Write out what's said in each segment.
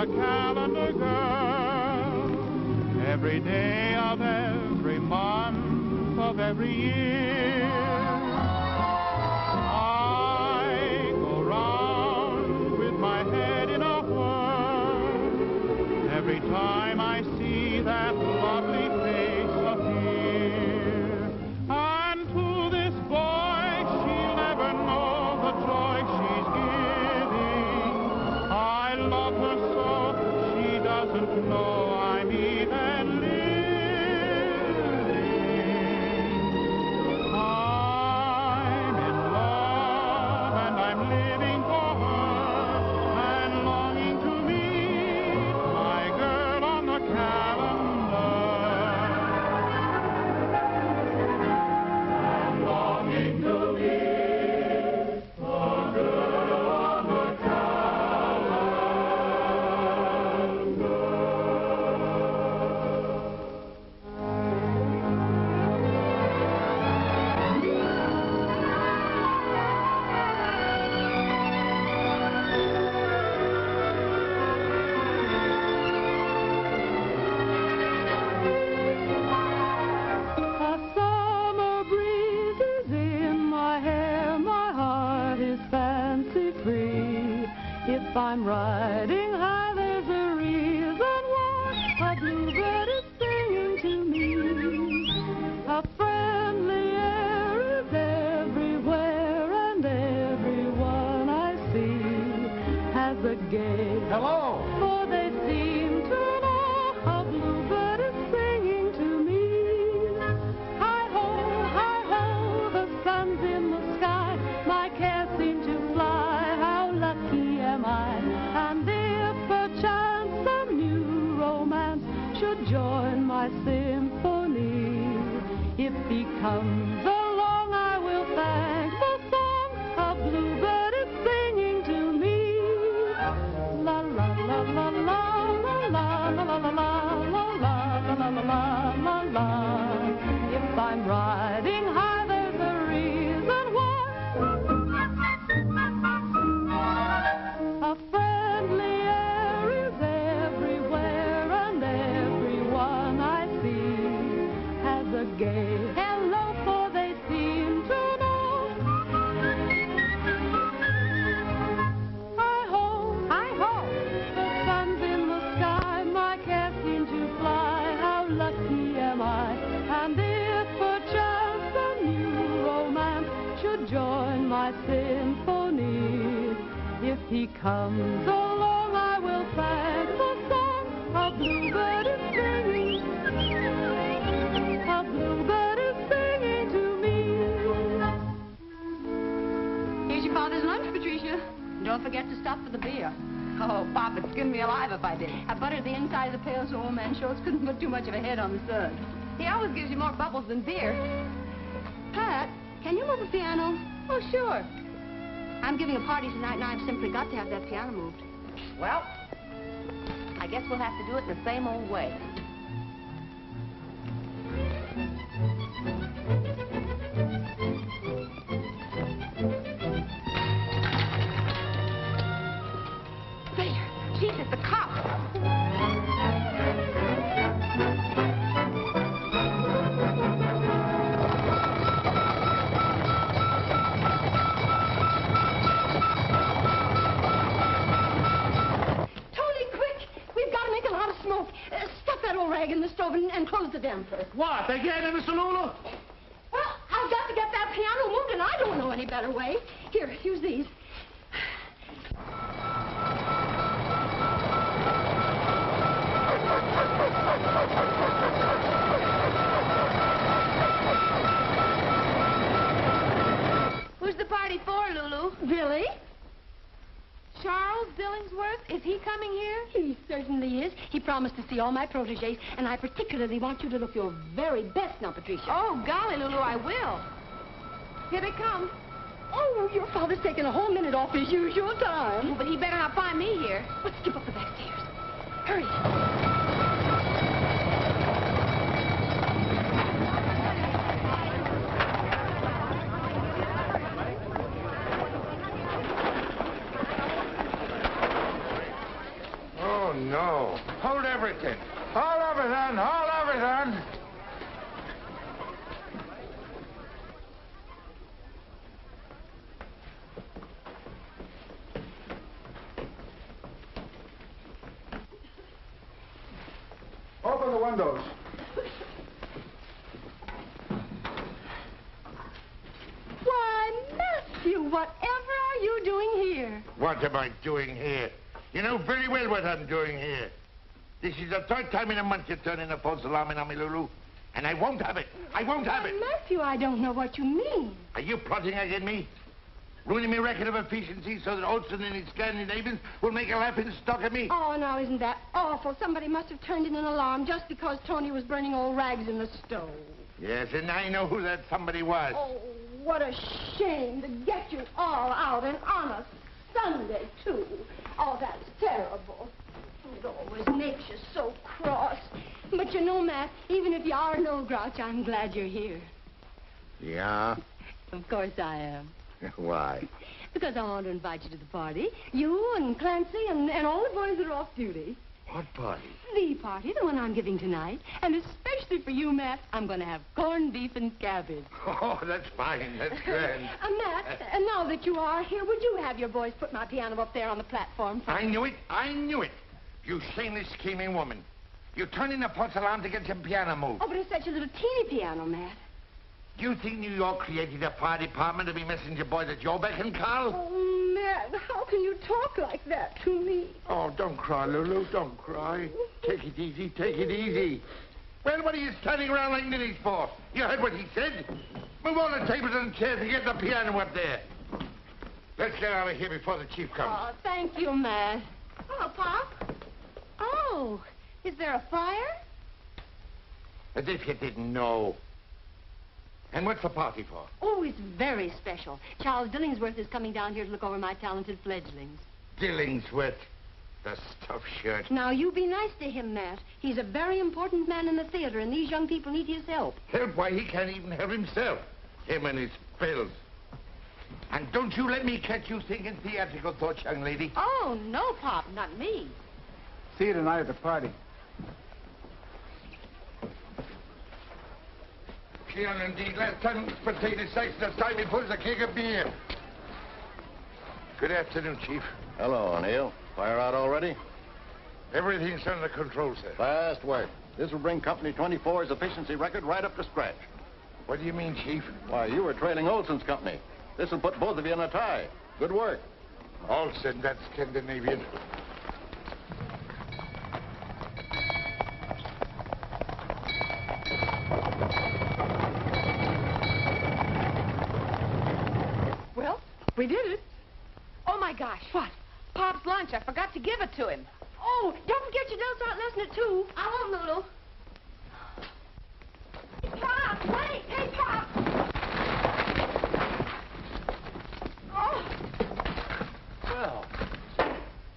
the calendar, girl, every day of every month of every year. I go round with my head in a whirl every time I see that lovely face appear. And to this boy, she'll never know the joy she's giving. I love her so, she doesn't know I'm even living. I'm in love and I'm living for her and longing to meet my girl on the calendar. I'm longing to meet the girl on the A summer breeze is in my hair, my heart is fancy free. If I'm riding high, there's a reason why a bluebird is singing to me. A friendly air is everywhere, and everyone I see has a gay. Hello! For they seem to know a bluebird is singing to me. Hi-ho, the sun's in the sky. My cares seem to fly. How lucky am I? And if perchance some new romance should join my symphony, if he comes along, I will thank the song a bluebird is singing to me. La la la la la la la la la la la la la la la la. If I'm riding high, there's a reason why. A friendly air is everywhere, and everyone I see has a gay hello, for they seem to know. Hi-ho, the sun's in the sky, my cares seem to fly. How lucky am I? And if perchance a new romance should join my symphony, if he comes along, I will thank the song a bluebird is singing. A bluebird is singing to me. Here's your father's lunch, Patricia. Don't forget to stop for the beer. Oh, Pop, it'd skin me alive if I did. I buttered the inside of the pail so old man Schultz couldn't put too much of a head on the suds. He always gives you more bubbles than beer. Pat, can you move a piano? Oh, sure. I'm giving a party tonight, and I've simply got to have that piano moved. Well, I guess we'll have to do it the same old way. There! Jesus, the cop! Stuff that old rag in the stove and close the damn place. What? They get in the saloon? Well, I've got to get that piano moved, and I don't know any better way. Here, use these. Who's the party for, Lulu? Billy. Charles Billingsworth? Is he coming here? He certainly is. He promised to see all my protégés, and I particularly want you to look your very best now, Patricia. Oh, golly, Lulu, I will. Here they come. Oh, your father's taking a whole minute off his usual time. Oh, but he better not find me here. Let's skip up the back stairs. Hurry. no. Hold everything. Hold everything. Hold everything. Open the windows. Why, Matthew, whatever are you doing here? What am I doing here? You know very well what I'm doing here. This is the third time in a month you're turning a false alarm on me, Lulu. And I won't have it. I won't have it. Matthew, I don't know what you mean. Are you plotting against me? Ruining my record of efficiency so that Olson and his Scandinavians will make a laughing stock of me? Oh, now, isn't that awful? Somebody must have turned in an alarm just because Tony was burning old rags in the stove. Yes, and I know who that somebody was. Oh, what a shame to get you all out and on a Sunday, too. Oh, that's terrible. It always makes you so cross. But you know, Matt, even if you are no grouch, I'm glad you're here. Yeah? Of course I am. Why? Because I want to invite you to the party. You and Clancy and all the boys that are off duty. What party? The party, the one I'm giving tonight. And especially for you, Matt, I'm going to have corned beef and cabbage. Oh, that's fine. That's grand. Matt, and now that you are here, would you have your boys put my piano up there on the platform? I knew it. I knew it. You shameless, scheming woman. You turned in a false alarm to get your piano moved. Oh, but it's such a little teeny piano, Matt. Do you think New York created a fire department to be messenger boys at your beck and call? Oh, Matt, how can you talk like that to me? Oh, don't cry, Lulu. Don't cry. Take it easy. Take it easy. Well, what are you standing around like ninnies for? You heard what he said. Move all the tables and chairs and get the piano up there. Let's get out of here before the chief comes. Oh, thank you, Matt. Hello, Pop. Oh, is there a fire? As if you didn't know. And what's the party for? Oh, it's very special. Charles Dillingsworth is coming down here to look over my talented fledglings. Dillingsworth. The stuffed shirt. Now, you be nice to him, Matt. He's a very important man in the theater, and these young people need his help. Help? Why, he can't even help himself. Him and his pills. And don't you let me catch you thinking theatrical thoughts, young lady. Oh, no, Pop, not me. See you tonight at the party. Piano indeed. Last time potato sacks, this time he pulls a keg of beer. Good afternoon, Chief. Hello, O'Neill. Fire out already? Everything's under control, sir. Fast work. This will bring Company 24's efficiency record right up to scratch. What do you mean, Chief? Why, you were trailing Olson's company. This will put both of you in a tie. Good work. Olson, that's Scandinavian. Well, we did it. Oh, my gosh. What? Pop's lunch. I forgot to give it to him. Oh, don't forget your notes aren't listening too. I won't, Lulu. Pop, wait! Hey, Pop! Oh! Well,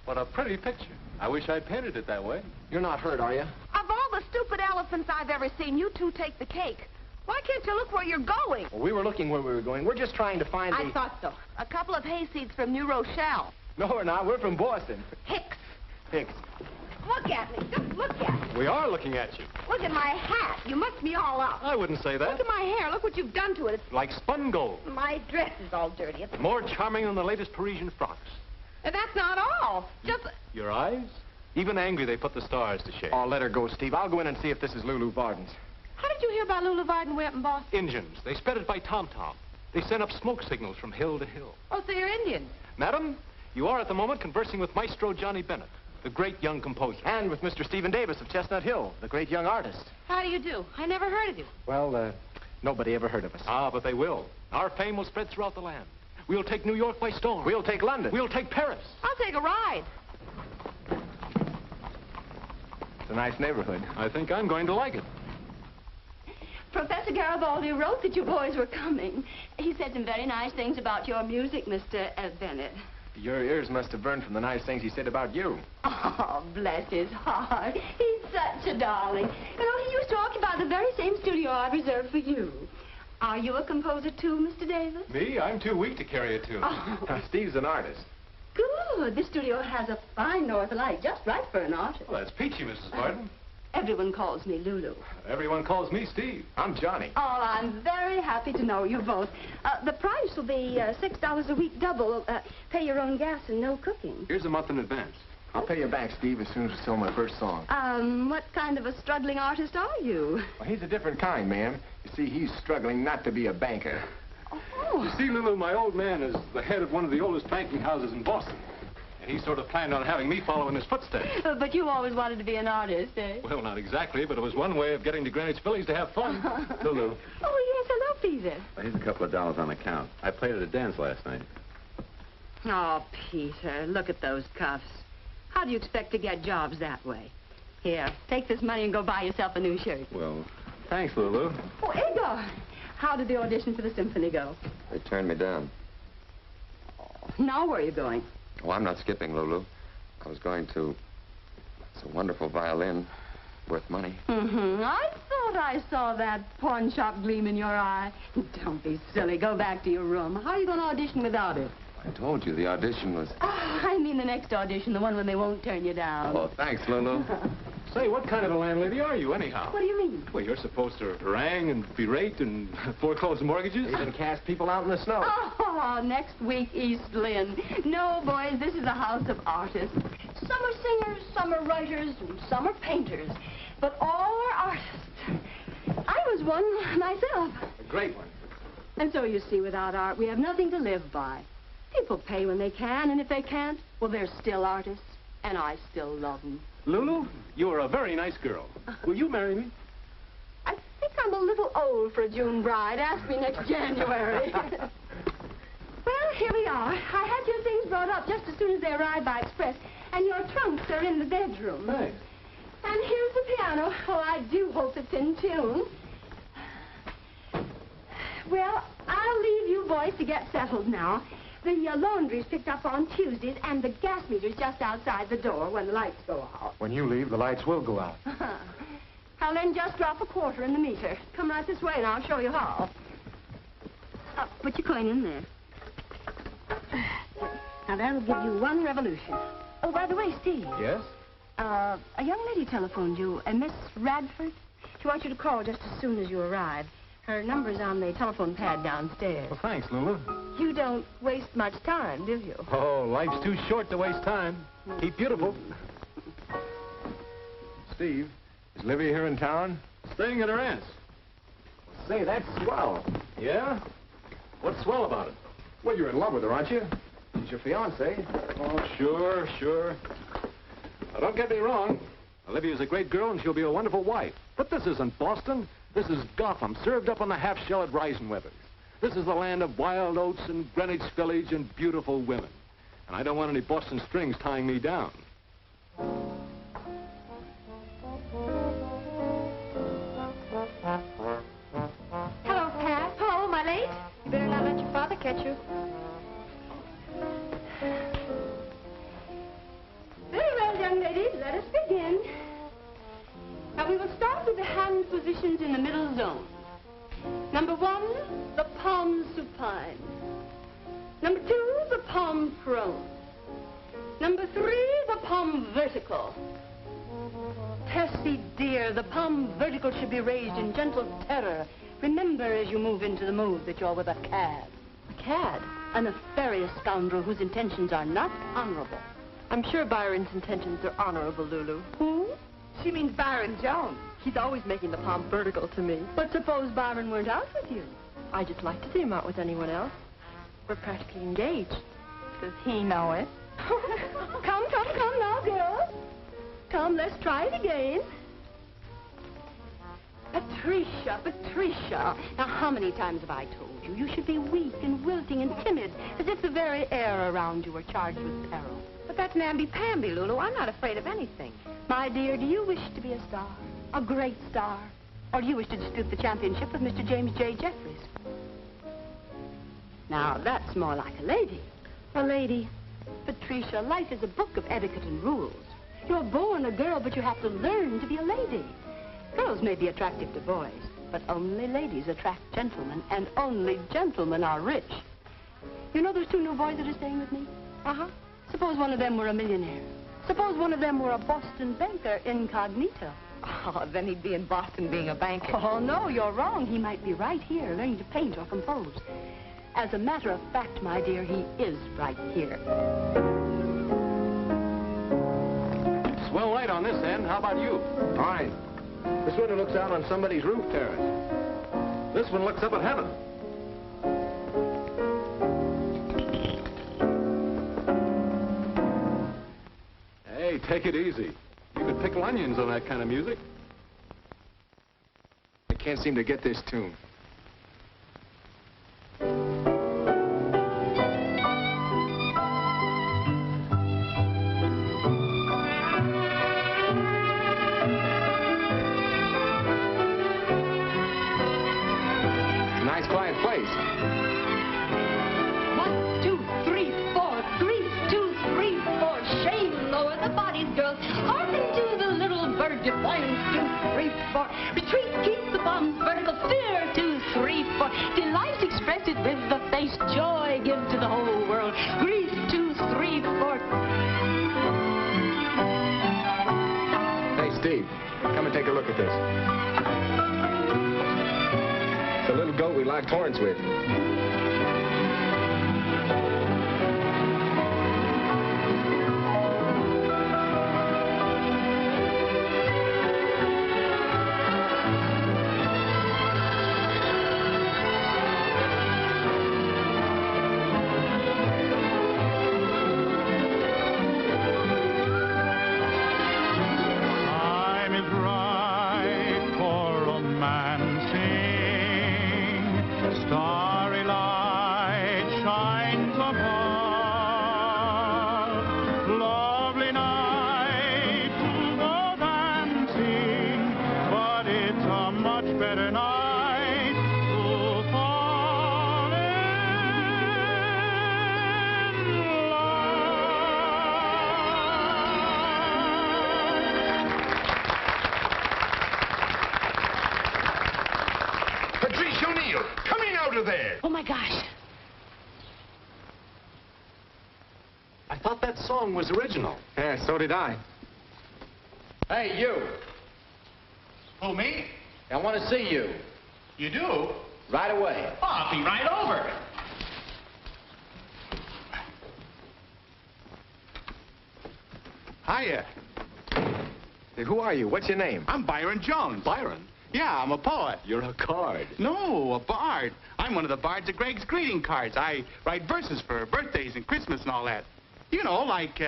what a pretty picture. I wish I'd painted it that way. You're not hurt, are you? Of all the stupid elephants I've ever seen, you two take the cake. Why can't you look where you're going? Well, we were looking where we were going. We're just trying to find I thought so. A couple of hayseeds from New Rochelle. No, we're not. We're from Boston. Hicks. Hicks. Look at me. Just look at me. We are looking at you. Look at my hat. You must be all up. I wouldn't say that. Look at my hair. Look what you've done to it. It's... Like spun gold. My dress is all dirty. It's... More charming than the latest Parisian frocks. And that's not all. Just... Your eyes? Even angry, they put the stars to shame. Oh, let her go, Steve. I'll go in and see if this is Lulu Varden's. How did you hear about Lulu Varden way up in Boston? Injuns. They spread it by tom-tom. They sent up smoke signals from hill to hill. Oh, so you're Indian. Madam, you are at the moment conversing with Maestro Johnny Bennett, the great young composer. And with Mr. Stephen Davis of Chestnut Hill, the great young artist. How do you do? I never heard of you. Well, nobody ever heard of us. Ah, but they will. Our fame will spread throughout the land. We'll take New York by storm. We'll take London. We'll take Paris. I'll take a ride. It's a nice neighborhood. I think I'm going to like it. Professor Garibaldi wrote that you boys were coming. He said some very nice things about your music, Mr. Bennett. Your ears must have burned from the nice things he said about you. Oh, bless his heart. He's such a darling. You know, he used to occupy the very same studio I reserved for you. Are you a composer too, Mr. Davis? Me? I'm too weak to carry a tune. Oh. Steve's an artist. Good. This studio has a fine north light, just right for an artist. Well, that's peachy, Mrs. Martin. Everyone calls me Lulu. Everyone calls me Steve. I'm Johnny. Oh, I'm very happy to know you both. The price will be $6 a week double. Pay your own gas and no cooking. Here's a month in advance. I'll pay you back, Steve, as soon as we sell my first song. What kind of a struggling artist are you? Well, he's a different kind, ma'am. You see, he's struggling not to be a banker. Oh. You see, Lulu, my old man is the head of one of the oldest banking houses in Boston. And he sort of planned on having me follow in his footsteps. But you always wanted to be an artist, eh? Well, not exactly, but it was one way of getting to Greenwich Village to have fun. Lulu. Oh, yes, hello, Peter. Here's a couple of dollars on account. I played at a dance last night. Oh, Peter, look at those cuffs. How do you expect to get jobs that way? Here, take this money and go buy yourself a new shirt. Well, thanks, Lulu. Oh, Igor, how did the audition for the symphony go? They turned me down. Now where are you going? Oh, I'm not skipping, Lulu. I was going to... It's a wonderful violin. Worth money. I thought I saw that pawn shop gleam in your eye. Don't be silly. Go back to your room. How are you going to audition without it? I told you the audition was... I mean the next audition, the one when they won't turn you down. Oh, thanks, Lulu. Say, what kind of a landlady are you, anyhow? What do you mean? Well, you're supposed to harangue and berate and foreclose mortgages. Even cast people out in the snow. Oh, next week, East Lynn. No, boys, this is a house of artists. Some are singers, some are writers, and some are painters. But all are artists. I was one myself. A great one. And so, you see, without art, we have nothing to live by. People pay when they can, and if they can't, well, they're still artists, and I still love them. Lulu, you are a very nice girl. Will you marry me? I think I'm a little old for a June bride. Ask me next January. Well, here we are. I had your things brought up just as soon as they arrived by express, and your trunks are in the bedroom. Thanks. And here's the piano. Oh, I do hope it's in tune. Well, I'll leave you boys to get settled now. The laundry's picked up on Tuesdays, and the gas meter's just outside the door when the lights go out. When you leave, the lights will go out. I'll then just drop a quarter in the meter. Come right this way, and I'll show you how. Put your coin in there. Now, that'll give you one revolution. Oh, by the way, Steve. Yes? A young lady telephoned you, a Miss Radford. She wants you to call just as soon as you arrive. Her number's on the telephone pad downstairs. Well, thanks, Lulu. You don't waste much time, do you? Oh, life's too short to waste time. Keep beautiful. Steve, is Livy here in town? Staying at her aunt's. Say, that's swell. Yeah? What's swell about it? Well, you're in love with her, aren't you? She's your fiancée. Oh, sure. Now, don't get me wrong. Olivia's a great girl, and she'll be a wonderful wife. But this isn't Boston. This is Gotham, served up on the half-shell at Reisenweber's. This is the land of wild oats and Greenwich Village and beautiful women. And I don't want any Boston strings tying me down. Hello, Pat. Oh, am I late? You better not let your father catch you. Very well, young ladies, let us begin. Now, we will start with the hand positions in the middle zone. Number 1, the palm supine. Number 2, the palm prone. Number 3, the palm vertical. Tessie, dear, the palm vertical should be raised in gentle terror. Remember as you move into the move that you're with a cad. A cad? A nefarious scoundrel whose intentions are not honorable. I'm sure Byron's intentions are honorable, Lulu. Who? She means Byron Jones. He's always making the palm vertical to me. But suppose Byron weren't out with you? I just like to see him out with anyone else. We're practically engaged. Does he know it? Come now, girls. Come, let's try it again. Patricia. Now, how many times have I told you? You should be weak and wilting and timid, as if the very air around you were charged with peril. But that's namby-pamby, Lulu. I'm not afraid of anything. My dear, do you wish to be a star? A great star? Or do you wish to dispute the championship with Mr. James J. Jeffries? Now, that's more like a lady. A lady. Patricia, life is a book of etiquette and rules. You're born a girl, but you have to learn to be a lady. Girls may be attractive to boys, but only ladies attract gentlemen, and only gentlemen are rich. You know those 2 new boys that are staying with me? Uh-huh. Suppose one of them were a millionaire. Suppose one of them were a Boston banker incognito. Oh, then he'd be in Boston being a banker. Oh, no, you're wrong. He might be right here learning to paint or compose. As a matter of fact, my dear, he is right here. Swell light on this end. How about you? Fine. This window looks out on somebody's roof terrace. This one looks up at heaven. Hey, take it easy. You could pickle onions on that kind of music. I can't seem to get this tune. Nice quiet place. 1, 2, 3, 4. 3, 2, 3, 4. Shame lower the bodies, girls. Hearken to the little bird defiance. 2, 3, 4. Retreat, keep the bombs vertical. Fear. 2, 3, 4. Delight expressed it with the face. Joy give to the whole world. Grief. 2, 3, 4. Hey, Steve, come and take a look at this. The little goat we locked horns with. Time is right for romancing. Starry light shines above. Lovely night to go dancing, but it's a much better night to fall in Patrice O'Neill, coming out of there. Oh, my gosh. I thought that song was original. Yeah, so did I. Hey, you. Who, me? I want to see you. You do? Right away. Oh, I'll be right over. Hiya. Hey, who are you? What's your name? I'm Byron Jones. Byron, Yeah, I'm a poet. you're a card. No, a bard. I'm one of the bards of Greg's greeting cards. I write verses for birthdays and Christmas and all that. You know, like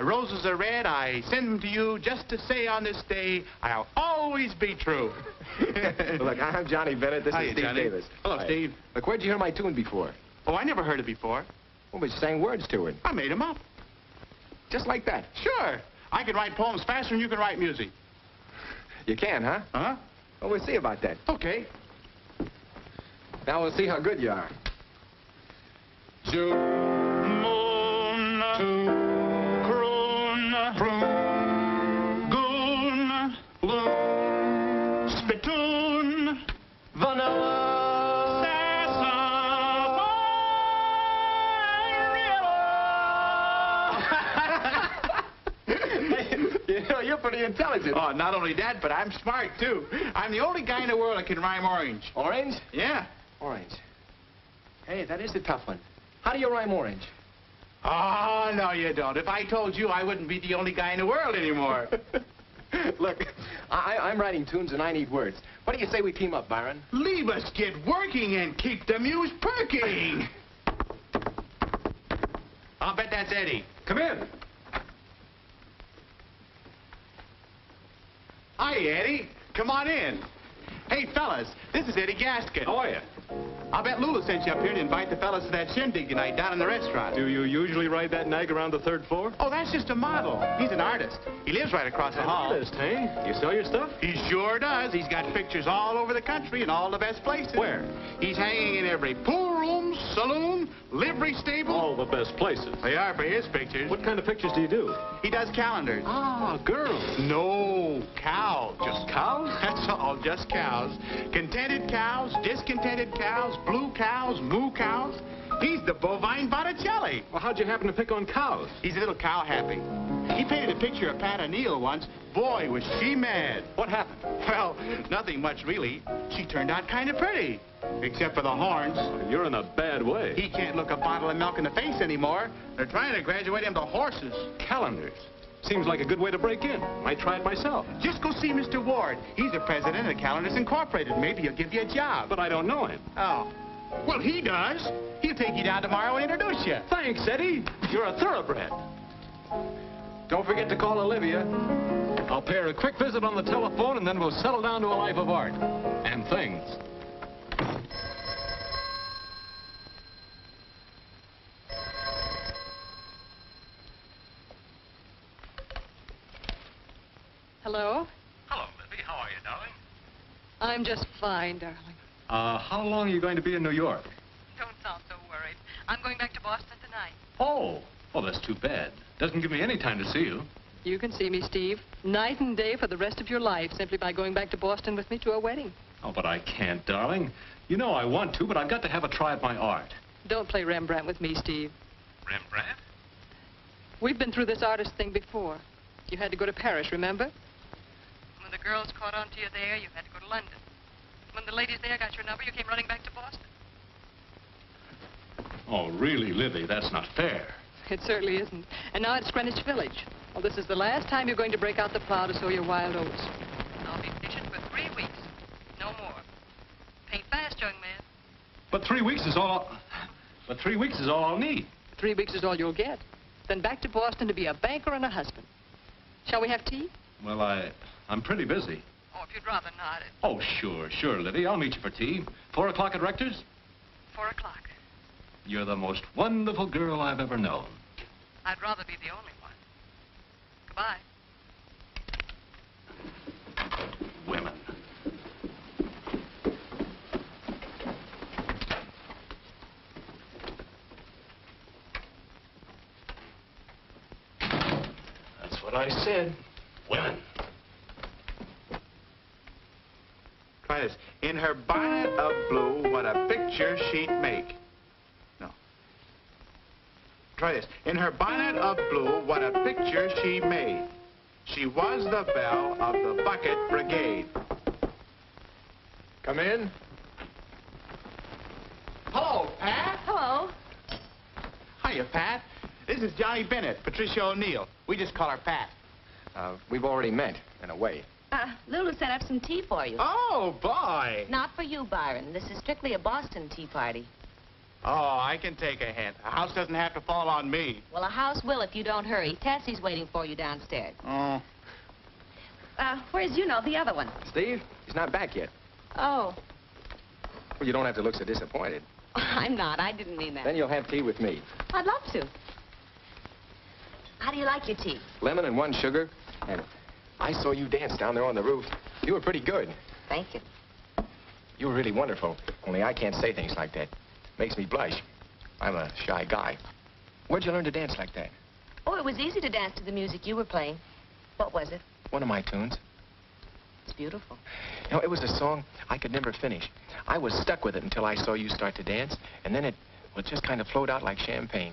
roses are red, I send them to you just to say on this day, I'll always be true. Look, I'm Johnny Bennett. This Hiya, is Steve Johnny. Davis. Hello, Hi. Steve. Look, where'd you hear my tune before? Oh, I never heard it before. Well, but you sang words to it. I made them up. Just like that. Sure. I can write poems faster than you can write music. You can, huh? Huh? Well, we'll see about that. Okay. Now we'll see how good you are. Moon, croon, goon, loon, spittoon, vanilla, You know, you're pretty intelligent. Oh, not only that, but I'm smart, too. I'm the only guy in the world that can rhyme orange. Orange? Yeah. Orange. Hey, that is a tough one. How do you rhyme orange? Oh, no, you don't. If I told you, I wouldn't be the only guy in the world anymore. Look, I'm writing tunes and I need words. What do you say we team up, Byron? Leave us get working and keep the muse perking. I'll bet that's Eddie. Come in. Hi, Eddie. Come on in. Hey, fellas, this is Eddie Gaskin. How are you? I'll bet Lula sent you up here to invite the fellas to that shindig tonight down in the restaurant. Do you usually ride that nag around the third floor? Oh, that's just a model. He's an artist. He lives right across the hall. Artist, hey? You sell your stuff? He sure does. He's got pictures all over the country in all the best places. Where? He's hanging in every pool room, saloon, livery stable. All the best places. They are for his pictures. What kind of pictures do you do? He does calendars. Ah, girls. No, cows. Just cows? That's all, just cows. Contented cows, discontented cows, blue cows, moo cows. He's the bovine Botticelli. Well, how'd you happen to pick on cows? He's a little cow happy. He painted a picture of Pat O'Neill once. Boy, was she mad. What happened? Well, nothing much, really. She turned out kind of pretty. Except for the horns. You're in a bad way. He can't look a bottle of milk in the face anymore. They're trying to graduate him to horses. Calendars. Seems like a good way to break in. Might try it myself. Just go see Mr. Ward. He's the president of Calendars Incorporated. Maybe he'll give you a job. But I don't know him. Oh. Well, he does. He'll take you down tomorrow and introduce you. Thanks, Eddie. You're a thoroughbred. Don't forget to call Olivia. I'll pay her a quick visit on the telephone, and then we'll settle down to a life of art. And things. Hello? Hello, Libby. How are you, darling? I'm just fine, darling. How long are you going to be in New York? Don't sound so worried. I'm going back to Boston tonight. Oh. Well, that's too bad. Doesn't give me any time to see you. You can see me, Steve, night and day for the rest of your life, simply by going back to Boston with me to a wedding. Oh, but I can't, darling. You know I want to, but I've got to have a try at my art. Don't play Rembrandt with me, Steve. Rembrandt? We've been through this artist thing before. You had to go to Paris, remember? When the girls caught on to you there, you had to go to London. When the ladies there got your number, you came running back to Boston. Oh, really, Libby, that's not fair. It certainly isn't. And now it's Greenwich Village. Well, this is the last time you're going to break out the plow to sow your wild oats. I'll be fishing for 3 weeks. No more. Paint fast, young man. But 3 weeks is all... But 3 weeks is all I'll need. 3 weeks is all you'll get. Then back to Boston to be a banker and a husband. Shall we have tea? Well, I'm pretty busy. Oh, if you'd rather not. Oh, sure, Libby. I'll meet you for tea. 4 o'clock at Rector's? 4 o'clock. You're the most wonderful girl I've ever known. I'd rather be the only one. Goodbye. Women. That's what I said. Women. Try this. In her bonnet of blue, what a picture she'd make. No. Try this. In her bonnet of blue, what a picture she made. She was the belle of the bucket brigade. Come in. Hello, Pat. Hello. Hiya, Pat. This is Johnny Bennett, Patricia O'Neill. We just call her Pat. We've already met, in a way. Lulu sent up some tea for you. Oh, boy. Not for you, Byron. This is strictly a Boston tea party. Oh, I can take a hint. A house doesn't have to fall on me. Well, a house will if you don't hurry. Tessie's waiting for you downstairs. Oh. Where's the other one? Steve, he's not back yet. Oh. Well, you don't have to look so disappointed. I'm not. I didn't mean that. Then you'll have tea with me. I'd love to. How do you like your tea? Lemon and 1 sugar. And I saw you dance down there on the roof. You were pretty good. Thank you. You were really wonderful. Only I can't say things like that. Makes me blush. I'm a shy guy. Where'd you learn to dance like that? Oh, it was easy to dance to the music you were playing. What was it? One of my tunes. It's beautiful. You know, it was a song I could never finish. I was stuck with it until I saw you start to dance, and then it just kind of flowed out like champagne.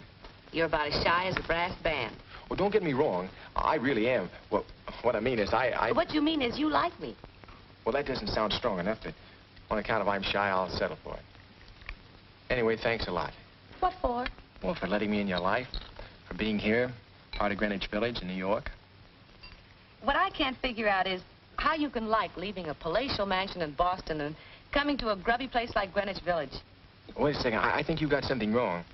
You're about as shy as a brass band. Well, don't get me wrong. I really am. Well, what I mean is What you mean is you like me. Well, that doesn't sound strong enough, but on account of I'm shy, I'll settle for it. Anyway, thanks a lot. What for? Well, for letting me in your life, for being here, part of Greenwich Village in New York. What I can't figure out is how you can like leaving a palatial mansion in Boston and coming to a grubby place like Greenwich Village. Wait a second. I think you got something wrong.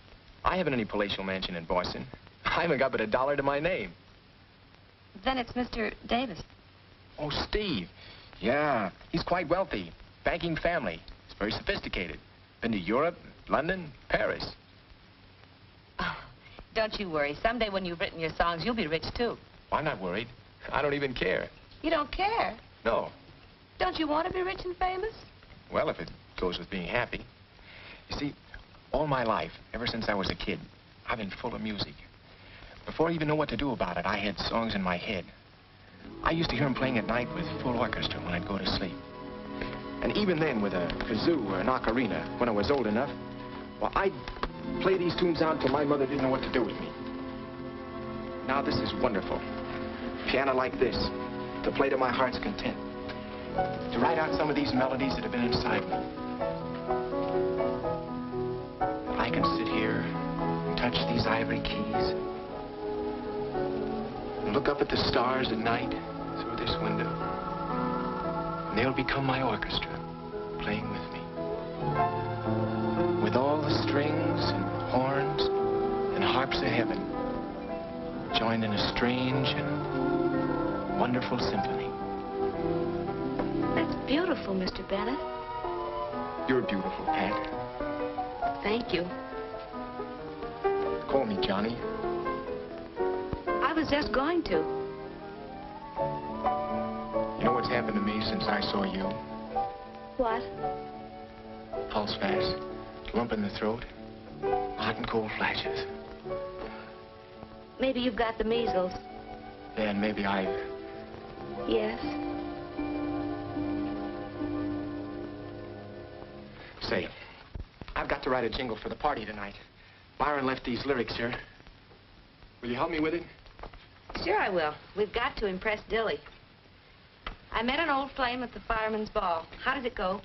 I haven't any palatial mansion in Boston. I haven't got but $1 to my name. Then it's Mr. Davis. Oh, Steve. Yeah, he's quite wealthy. Banking family. He's very sophisticated. Been to Europe, London, Paris. Oh, don't you worry. Someday when you've written your songs, you'll be rich, too. Well, I'm not worried. I don't even care. You don't care? No. Don't you want to be rich and famous? Well, if it goes with being happy. You see, all my life, ever since I was a kid, I've been full of music. Before I even knew what to do about it, I had songs in my head. I used to hear them playing at night with full orchestra when I'd go to sleep. And even then, with a kazoo or an ocarina, when I was old enough, well, I'd play these tunes out until my mother didn't know what to do with me. Now this is wonderful. Piano like this, to play to my heart's content. To write out some of these melodies that have been inside me. I can sit here and touch these ivory keys and look up at the stars at night through this window. And they'll become my orchestra, playing with me. With all the strings and horns and harps of heaven, joined in a strange and wonderful symphony. That's beautiful, Mr. Bennett. You're beautiful, Pat. Thank you. Call me Johnny. I was just going to. You know what's happened to me since I saw you? What? Pulse fast, lump in the throat, hot and cold flashes. Maybe you've got the measles. Then maybe I've... Yes. Say, I've got to write a jingle for the party tonight. Byron left these lyrics here. Will you help me with it? Sure I will. We've got to impress Dilly. I met an old flame at the fireman's ball. How did it go?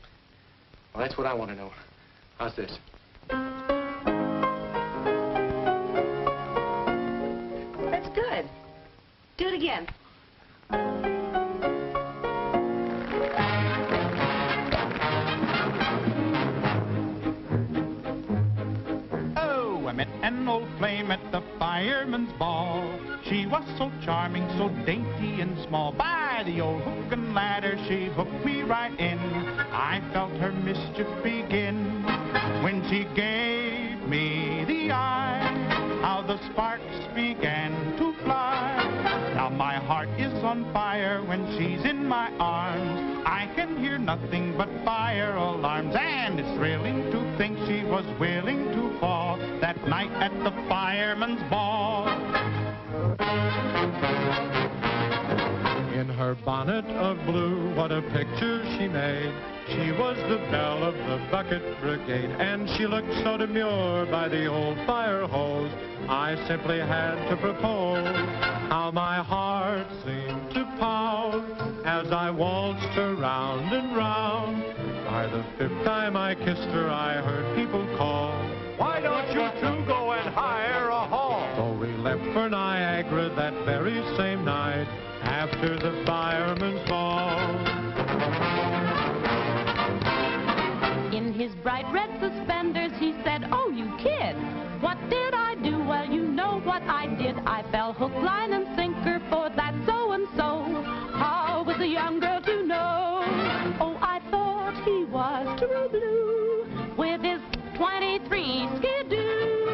Well, that's what I want to know. How's this? That's good. Do it again. Oh, I met an old flame at the fireman's ball. She was so charming, so dainty and small. By the old hook and ladder, she hooked me right in. I felt her mischief begin when she gave me the eye. How the sparks began to fly. Now my heart is on fire when she's in my arms. I can hear nothing but fire alarms. And it's thrilling to think she was willing to fall that night at the fireman's ball. In her bonnet of blue, what a picture she made. She was the belle of the bucket brigade, and she looked so demure by the old fire hose. I simply had to propose. How my heart seemed to pound as I waltzed her round and round. By the fifth time I kissed her, I heard people call, "Why don't you two go and hire a hall?" So we left for Niagara that very same night after the fireman's ball. In his bright red suspenders, he said, "Oh, you kid, what did I do?" Well, you know what I did. I fell hook, line, and sinker for that so-and-so. How was a young girl to know? Oh, I thought he was true blue with his 23 skidoo.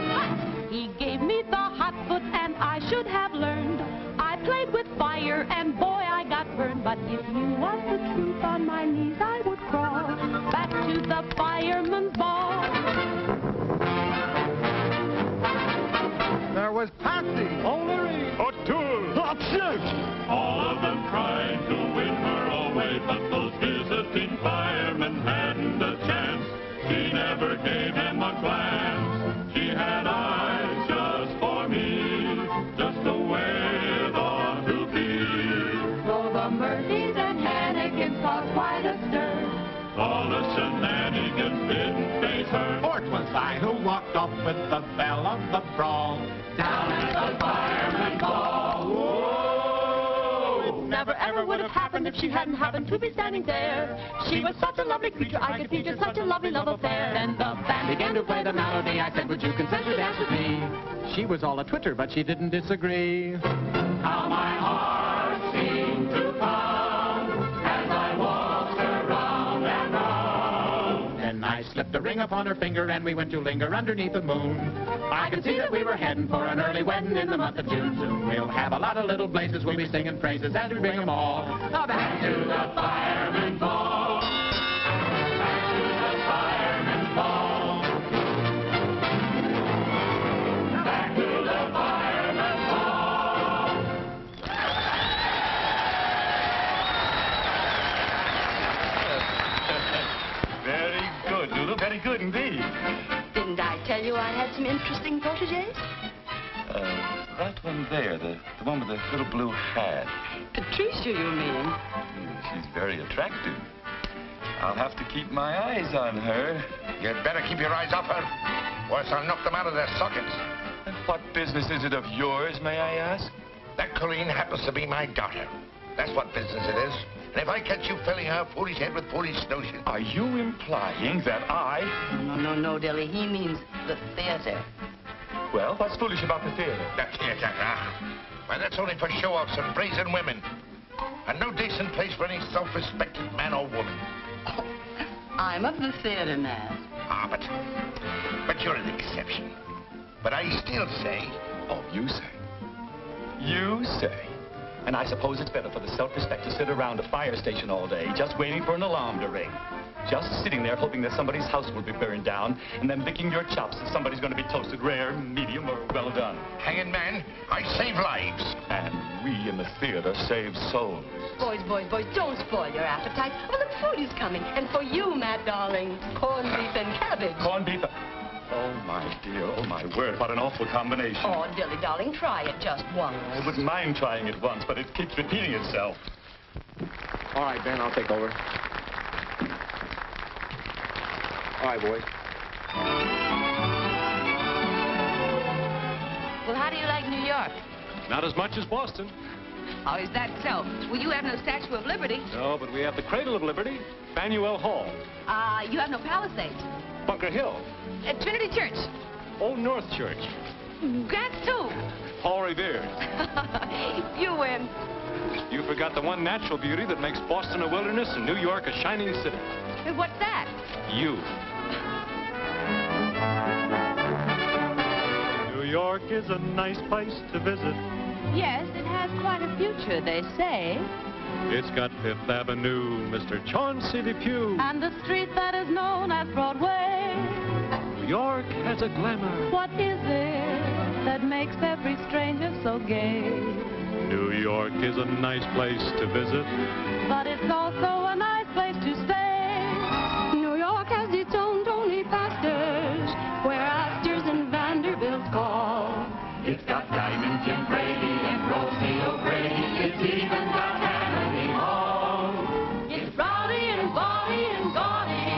He gave me the hot foot, and I should have learned. I played with fire, and boy, I got burned. But if you want the truth, on my knees I would crawl back to the fireman's ball. There was Patsy, O'Leary, O'Toole, Hopshift. All of them tried to win her away, but those visiting firemen hadn't a chance. She never gave him a glance. She had eyes just for me, just the way it ought to be. So the Murphys and Hannigans caused quite a stir. All the shenanigans didn't faze her. For 'twas I who walked off with the belle of the brawl. Down at the fireman's ball. Whoa! Never ever would have happened if she hadn't happened to be standing there. She was such a lovely creature, I could feature such a lovely love affair. Then the band began to play the melody. I said, "Would you consent to dance with me?" She was all a twitter, but she didn't disagree. How my heart seemed to pound as I waltzed her round and round. Then I slipped a ring upon her finger, and we went to linger underneath the moon. I could see that we were heading for an early wedding in the month of June. Soon we'll have a lot of little blazes. We'll be singing praises as we bring them all back to the fireman's ball. Back to the fireman's ball. Back to the fireman's ball. Very good, Lulu. Very good indeed. Didn't I tell tell you I had some interesting proteges? That one there, the one with the little blue hat. Patricia, you mean? She's very attractive. I'll have to keep my eyes on her. You'd better keep your eyes off her, or else I'll knock them out of their sockets. And what business is it of yours, may I ask? That Colleen happens to be my daughter. That's what business it is. And if I catch you filling her foolish head with foolish notions... Are you implying that I... No, Dilly. He means the theater. Well, what's foolish about the theater? The theater, Why, that's only for show-offs and brazen women. And no decent place for any self-respecting man or woman. Oh, I'm of the theater, Naz. But you're an exception. But I still say... Oh, you say? You say? And I suppose it's better for the self-respect to sit around a fire station all day, just waiting for an alarm to ring. Just sitting there hoping that somebody's house will be burned down, and then licking your chops if somebody's going to be toasted rare, medium, or well done. Hanging man, I save lives. And we in the theater save souls. Boys, don't spoil your appetite. Well, the food is coming. And for you, Matt, darling, corned beef and cabbage. Corned beef? Oh, my dear, oh, my word, what an awful combination. Oh, Dilly, darling, try it just once. I wouldn't mind trying it once, but it keeps repeating itself. All right, Ben, I'll take over. All right, boys. Well, how do you like New York? Not as much as Boston. Oh, is that so? Well, you have no Statue of Liberty. No, but we have the Cradle of Liberty, Faneuil Hall. You have no Palisades. Bunker Hill. Trinity Church. Old North Church. Grants, too. Paul Revere. You win. You forgot the one natural beauty that makes Boston a wilderness and New York a shining city. What's that? You. New York is a nice place to visit. Yes, it has quite a future, they say. It's got Fifth Avenue, Mr. Chauncey Depew. And the street that is known as Broadway. New York has a glamour. What is it that makes every stranger so gay? New York is a nice place to visit. But it's also a nice place to stay. New York has its own Tony pastors, where Astors and Vanderbilts call. It's got Diamond Jim Brady and Rosie O'Grady. It's even got Tammany Hall. It's rowdy and bawdy and gaudy.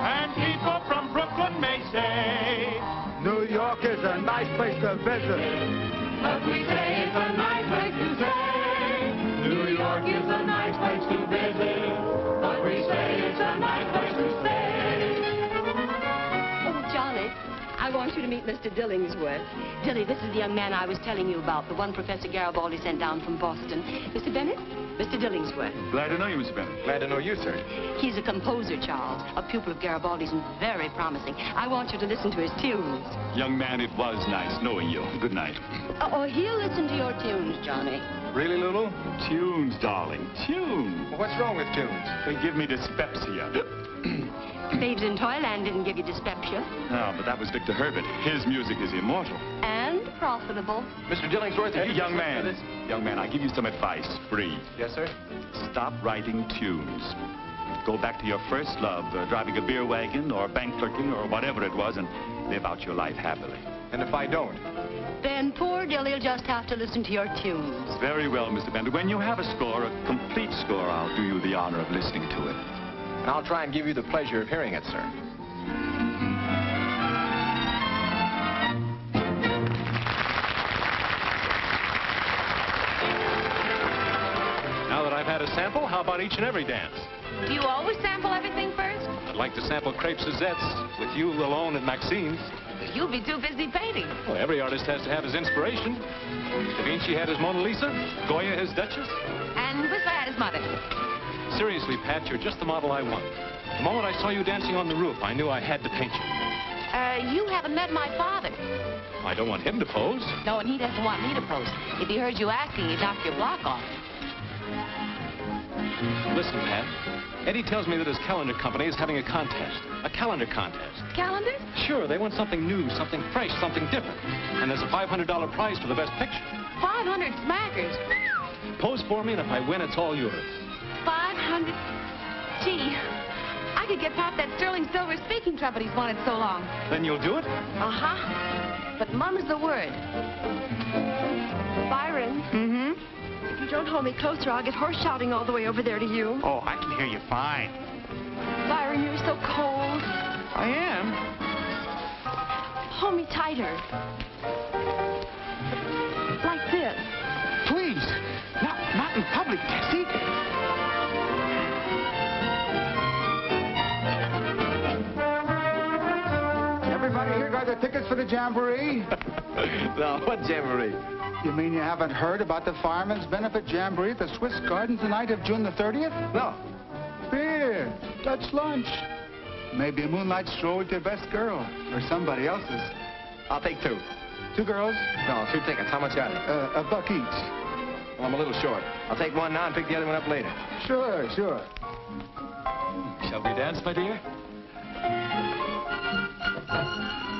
And people from Brooklyn may say, New York is a nice place to visit. But we say it's a nice place to stay. New York is a nice place to visit. But we say it's a nice place to stay. Oh, Johnny, I want you to meet Mr. Dillingsworth. Dilly, this is the young man I was telling you about, the one Professor Garibaldi sent down from Boston. Mr. Bennett, Mr. Dillingsworth. Glad to know you, Mr. Bennett. Glad to know you, sir. He's a composer, Charles, a pupil of Garibaldi's and very promising. I want you to listen to his tunes. Young man, it was nice knowing you. Good night. Oh, he'll listen to your tunes, Johnny. Really, Lulu? Tunes, darling. Tunes. Well, what's wrong with tunes? They give me dyspepsia. Babes in Toyland didn't give you dyspepsia. No, but that was Victor Herbert. His music is immortal. And profitable. Mr. Dillingsworth, Hey, young man. Young man, I give you some advice. Free. Yes, sir? Stop writing tunes. Go back to your first love, driving a beer wagon or bank clerking or whatever it was, and live out your life happily. And if I don't? Then poor Dilly'll just have to listen to your tunes. Very well, Mr. Bender. When you have a score, a complete score, I'll do you the honor of listening to it. And I'll try and give you the pleasure of hearing it, sir. Now that I've had a sample, how about each and every dance? Do you always sample everything first? I'd like to sample Crêpes Suzette's with you alone at Maxine's. You'll be too busy painting. Well, every artist has to have his inspiration. Da Vinci had his Mona Lisa, Goya his Duchess. And Whistler had his mother. Seriously, Pat, you're just the model I want. The moment I saw you dancing on the roof, I knew I had to paint you. You haven't met my father. I don't want him to pose. No, and he doesn't want me to pose. If he heard you acting, he'd knock your block off. Listen, Pat. Eddie tells me that his calendar company is having a contest. A calendar contest. Calendar? Sure, they want something new, something fresh, something different. And there's a $500 prize for the best picture. 500 smackers. Pose for me, and if I win, it's all yours. 500. Gee, I could get Pop that sterling silver speaking trumpet he's wanted so long. Then you'll do it? Uh-huh. But mum's the word. Byron. Mm-hmm. If you don't hold me closer, I'll get horse shouting all the way over there to you. Oh, I can hear you fine. Byron, you're so cold. I am. Hold me tighter. Like this. Please. Not in public, Tessie. Everybody here got their tickets for the jamboree? No, what jamboree? You mean you haven't heard about the Fireman's Benefit Jamboree at the Swiss Gardens the night of June the 30th? No. Beer, Dutch lunch. Maybe a moonlight stroll with your best girl, or somebody else's. I'll take 2. 2 girls? No, 2 tickets. How much are they? $1 each. Well, I'm a little short. I'll take one now and pick the other one up later. Sure. Shall we dance, my dear?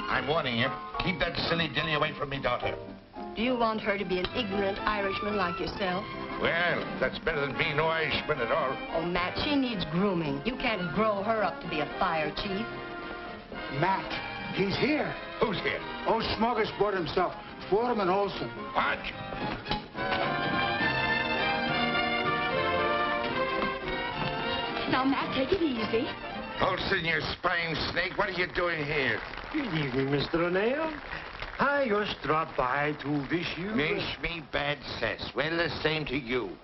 I'm warning you. Keep that silly dilly away from me daughter. Do you want her to be an ignorant Irishman like yourself? Well, that's better than being no Irishman at all. Oh, Matt, she needs grooming. You can't grow her up to be a fire chief. Matt, he's here. Who's here? Old smorgasbord himself, Foreman Olson. What? Now, Matt, take it easy. Olson, you spying snake, what are you doing here? Good evening, Mr. O'Neill. I just dropped by to wish you... Wish me bad cess. Well, the same to you.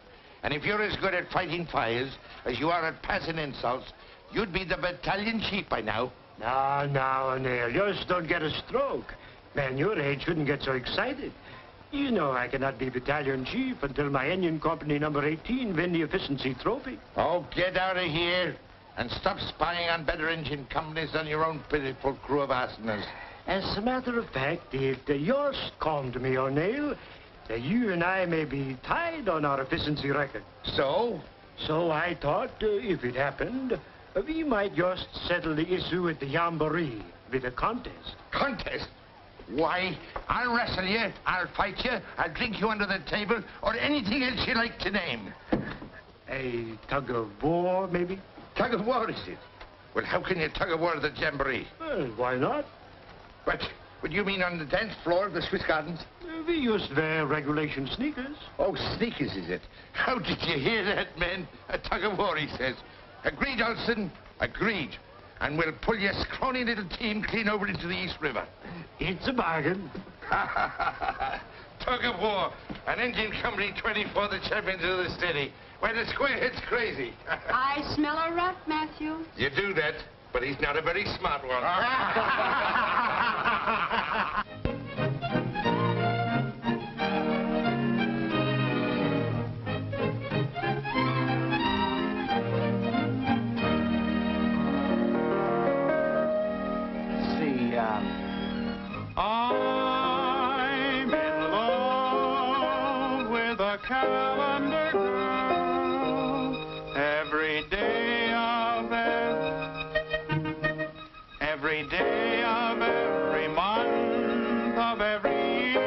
And if you're as good at fighting fires as you are at passing insults, you'd be the battalion chief by now. Now, O'Neill, just don't get a stroke. Man your age shouldn't get so excited. You know I cannot be battalion chief until my engine company number 18 win the efficiency trophy. Oh, get out of here and stop spying on better engine companies than your own pitiful crew of arsenals. As a matter of fact, it just calmed me, O'Neill, that you and I may be tied on our efficiency record. So? So I thought, if it happened, we might just settle the issue at the jamboree with a contest. Contest? Why, I'll wrestle you, I'll fight you, I'll drink you under the table, or anything else you like to name. A tug of war, maybe? Tug of war, is it? Well, how can you tug of war at the jamboree? Well, why not? What you mean on the dance floor of the Swiss Gardens? We just wear regulation sneakers. Oh, sneakers, is it? How did you hear that, men? A tug of war, he says. Agreed, Olson, agreed. And we'll pull your scrawny little team clean over into the East River. It's a bargain. Tug of war, an engine company 24, the champions of the city. Why, the squarehead's crazy. I smell a rat, Matthew. You do that, but he's not a very smart one. I'm in love with a calendar girl. Every day of every month of every year.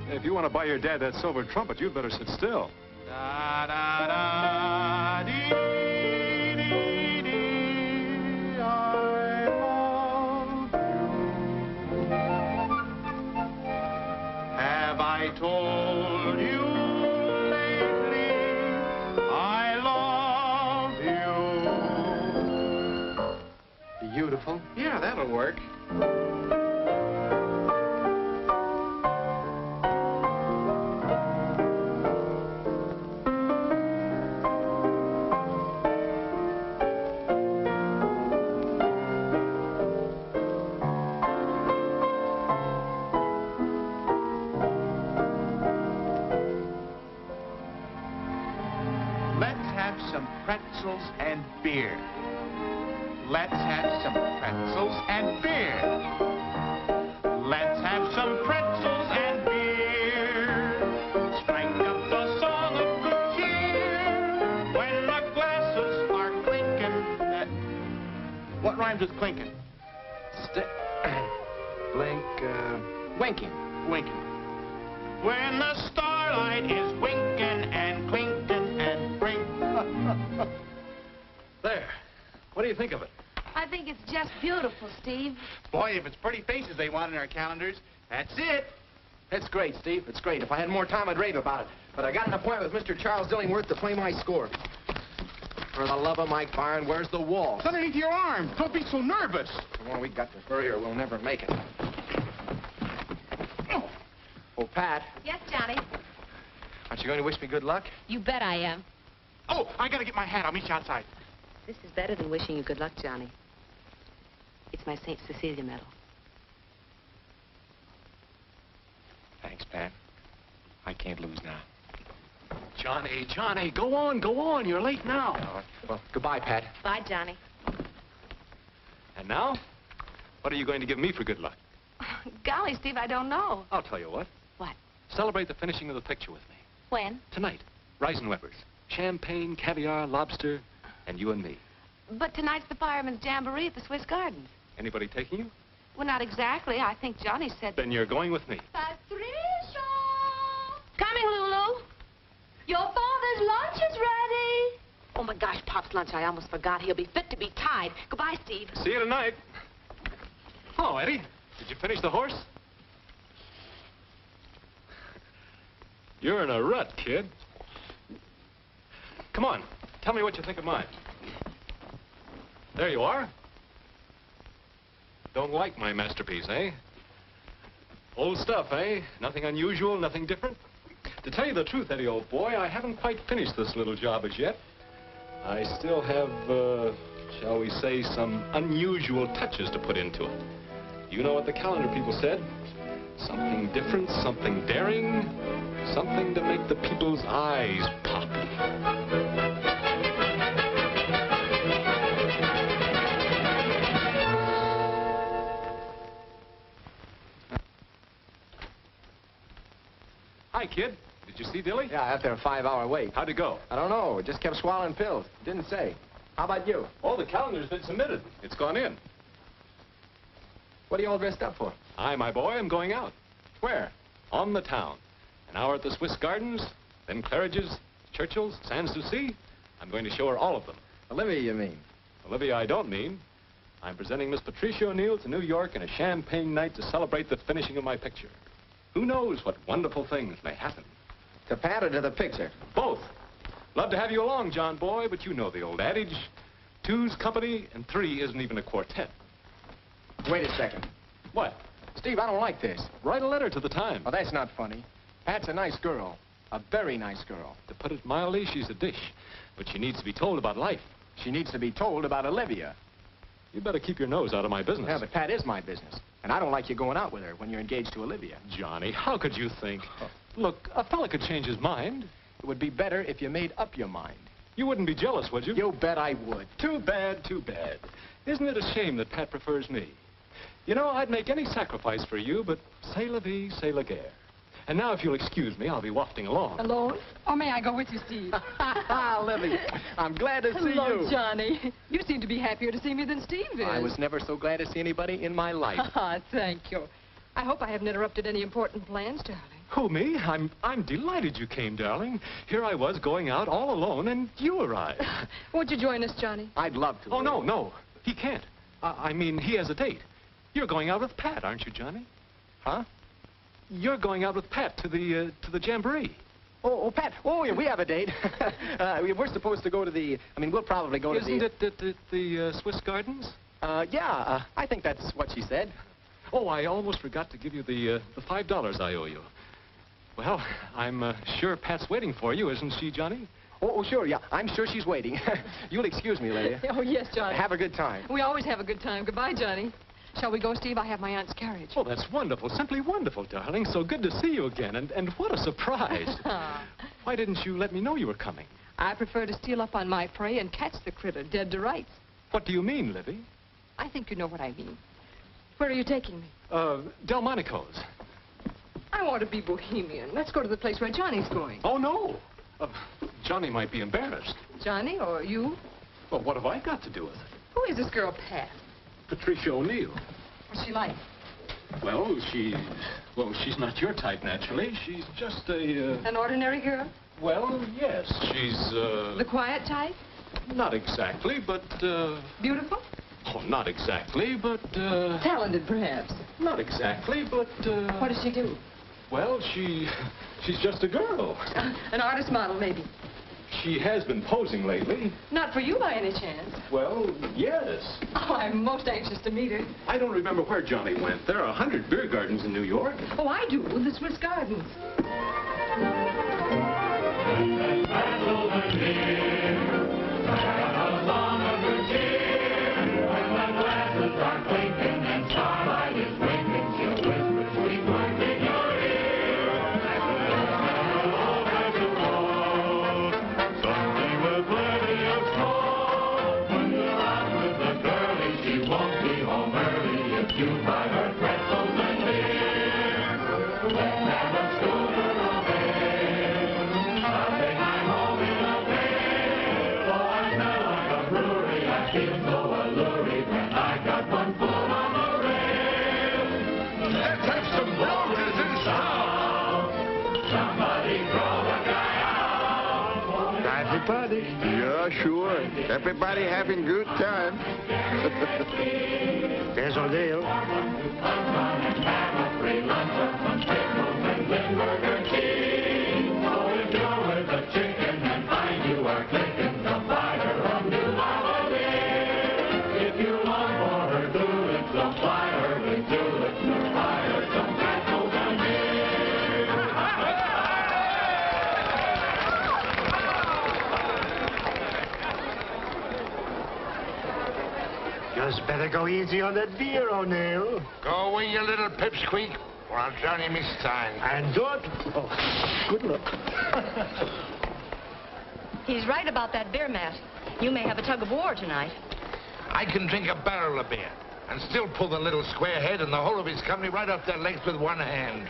If you want to buy your dad that silver trumpet, you'd better sit still. Da da da dee dee dee. I love you. Have I told you lately I love you? Beautiful. Yeah, that'll work. Some pretzels and beer. Let's have some pretzels and beer. Let's have some pretzels and beer. Strike up the song of good cheer when the glasses are clinking. What rhymes with clinking? Blink, winking. winking. When the starlight is winking and clinking and bring. There. What do you think of it? I think it's just beautiful, Steve. Boy, if it's pretty faces they want in our calendars, that's it. It's great, Steve. It's great. If I had more time, I'd rave about it. But I got an appointment with Mr. Charles Dillingworth to play my score. For the love of Mike Byron, where's the wall? It's underneath your arm. Don't be so nervous. Come on, we got to hurry or we'll never make it. Oh, Pat, Yes, Johnny. aren't you going to wish me good luck? You bet I am. Oh, I gotta get my hat. I'll meet you outside. This is better than wishing you good luck, Johnny. It's my St. Cecilia medal. Thanks, Pat. I can't lose now. Johnny, Johnny, go on. You're late now. Well, goodbye, Pat. Bye, Johnny. And now, what are you going to give me for good luck? Golly, Steve, I don't know. I'll tell you what. What? Celebrate the finishing of the picture with me. When? Tonight. Reisenweber's. Champagne, caviar, lobster, and you and me. But tonight's the Fireman's Jamboree at the Swiss Gardens. Anybody taking you? Well, not exactly. I think Johnny said... Then you're going with me. Patricia! Coming, Lulu. Your father's lunch is ready. Oh, my gosh, Pop's lunch. I almost forgot. He'll be fit to be tied. Goodbye, Steve. See you tonight. Oh, Eddie, did you finish the horse? You're in a rut, kid. Come on, tell me what you think of mine. There you are. Don't like my masterpiece, eh? Old stuff, eh? Nothing unusual, nothing different. To tell you the truth, Eddie, old boy, I haven't quite finished this little job as yet. I still have, shall we say, some unusual touches to put into it. You know what the calendar people said? Something different, something daring, something to make the people's eyes pop. Hi, kid. Did you see Dilly? Yeah, after a 5-hour wait. How'd it go? I don't know. Just kept swallowing pills. Didn't say. How about you? Oh, the calendar's been submitted. It's gone in. What are you all dressed up for? I, my boy, am going out. Where? On the town. An hour at the Swiss Gardens, then Claridge's, Churchill's, Sans-Souci. I'm going to show her all of them. Olivia, you mean? Olivia, I don't mean. I'm presenting Miss Patricia O'Neill to New York in a champagne night to celebrate the finishing of my picture. Who knows what wonderful things may happen. To Pat or to the picture? Both. Love to have you along, John boy, but you know the old adage. Two's company and three isn't even a quartet. Wait a second. What? Steve, I don't like this. Write a letter to the Times. Oh, that's not funny. Pat's a nice girl. A very nice girl. To put it mildly, she's a dish. But she needs to be told about life. She needs to be told about Olivia. You better keep your nose out of my business. Yeah, but Pat is my business. And I don't like you going out with her when you're engaged to Olivia. Johnny, how could you think? Look, a fella could change his mind. It would be better if you made up your mind. You wouldn't be jealous, would you? You bet I would. Too bad, too bad. Isn't it a shame that Pat prefers me? You know, I'd make any sacrifice for you, but c'est la vie, c'est la guerre. And now, if you'll excuse me, I'll be wafting along. Alone? Or may I go with you, Steve? Libby, I'm glad to see Hello, you. Johnny. You seem to be happier to see me than Steve is. I was never so glad to see anybody in my life. Thank you. I hope I haven't interrupted any important plans, darling. Who, me? I'm delighted you came, darling. Here I was going out all alone, and you arrived. Won't you join us, Johnny? I'd love to. Oh, no. He can't. I mean, he has a date. You're going out with Pat, aren't you, Johnny? Huh? You're going out with Pat to the Jamboree. Oh, Pat. Oh, yeah, we have a date. We're supposed to go to the... I mean, we'll probably go to the... Isn't it the Swiss Gardens? Yeah, I think that's what she said. Oh, I almost forgot to give you the $5 I owe you. Well, I'm sure Pat's waiting for you, isn't she, Johnny? Oh, sure, yeah. I'm sure she's waiting. You'll excuse me, Lydia. Oh, yes, Johnny. Have a good time. We always have a good time. Goodbye, Johnny. Shall we go, Steve? I have my aunt's carriage. Oh, that's wonderful. Simply wonderful, darling. So good to see you again. And what a surprise. Why didn't you let me know you were coming? I prefer to steal up on my prey and catch the critter dead to rights. What do you mean, Livy? I think you know what I mean. Where are you taking me? Delmonico's. I want to be bohemian. Let's go to the place where Johnny's going. Oh, no. Johnny might be embarrassed. Johnny or you? Well, what have I got to do with it? Who is this girl, Pat? Patricia O'Neill. What's she like? Well, she's not your type, naturally. She's just a, An ordinary girl? Well, yes, she's, The quiet type? Not exactly, but, Beautiful? Oh, not exactly, but, Talented, perhaps? Not exactly, but, What does she do? Well, she's just a girl. An artist model, maybe? She has been posing lately. Not for you by any chance. Well, yes. Oh, I'm most anxious to meet her. I don't remember where Johnny went. There are 100 beer gardens in New York. Oh, I do. The Swiss Gardens. Party? Yeah, sure. Everybody having good time. There's O'Neill. If you long for her tulips, supply her with tulips. Buy her some pretzels and Just better go easy on that beer, O'Neill. Go away, you little pipsqueak, or I'll drown him this time. And don't... Oh, good luck. He's right about that beer, Matt. You may have a tug of war tonight. I can drink a barrel of beer and still pull the little square head and the whole of his company right off their legs with one hand.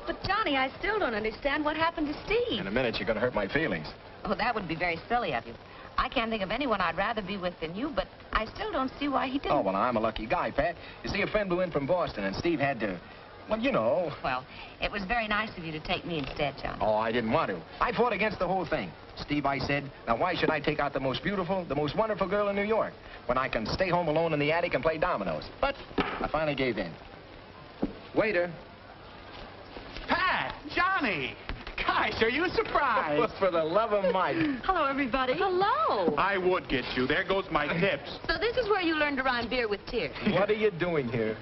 But, Johnny, I still don't understand what happened to Steve. In a minute, you're going to hurt my feelings. Oh, that would be very silly of you. I can't think of anyone I'd rather be with than you, but I still don't see why he didn't. Oh, well, I'm a lucky guy, Pat. You see, a friend blew in from Boston, and Steve had to, well, you know. Well, it was very nice of you to take me instead, John. Oh, I didn't want to. I fought against the whole thing. Steve, I said, now why should I take out the most beautiful, the most wonderful girl in New York when I can stay home alone in the attic and play dominoes? But I finally gave in. Waiter. Pat! Johnny! Gosh, are you surprised? For the love of Mike. Hello, everybody. Hello. I would get you. There goes my tips. So this is where you learned to rhyme beer with tears. What are you doing here?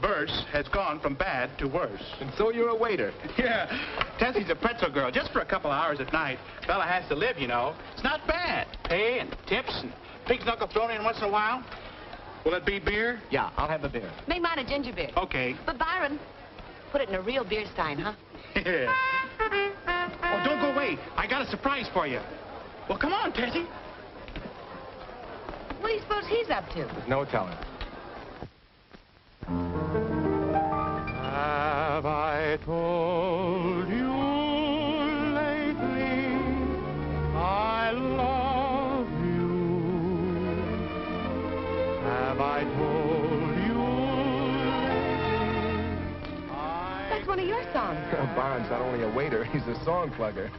Verse has gone from bad to worse. And so you're a waiter. Yeah. Tessie's a pretzel girl, just for a couple of hours at night. Fella has to live, you know. It's not bad. Pay and tips and pig's knuckle thrown in once in a while. Will it be beer? Yeah, I'll have the beer. Make mine a ginger beer. Okay. But, Byron, put it in a real beer stein, huh? Yeah. Oh, don't go away. I got a surprise for you. Well, come on, Tessie. What do you suppose he's up to? No telling. Have I told you lately I love you? Have I told you That's one of your songs. Byron's not only a waiter, he's a song plugger.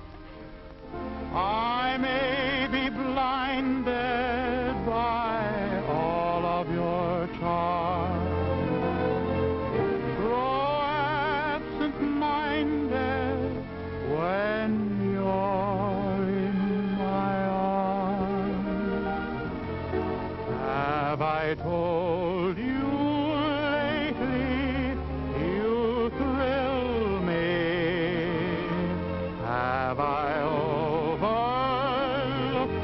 I may be blinded by all of your charm, grow absent-minded when you're in my arms. Have I told you lately you thrill me? Have I overlooked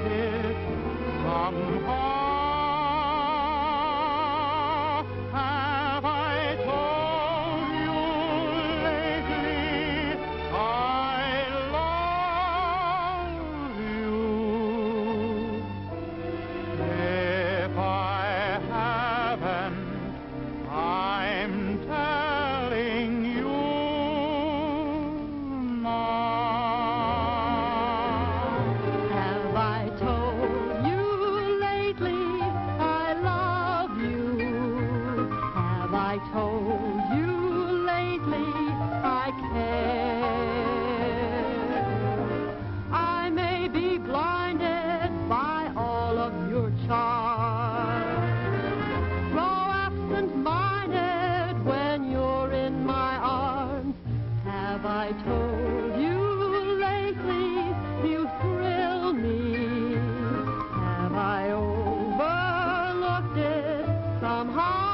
it somehow? Have I told you lately I love you? If I haven't, I'm telling you now. I told you lately I care? I may be blinded by all of your charms, grow absent-minded when you're in my arms. Have I told you lately you thrill me? Have I overlooked it somehow?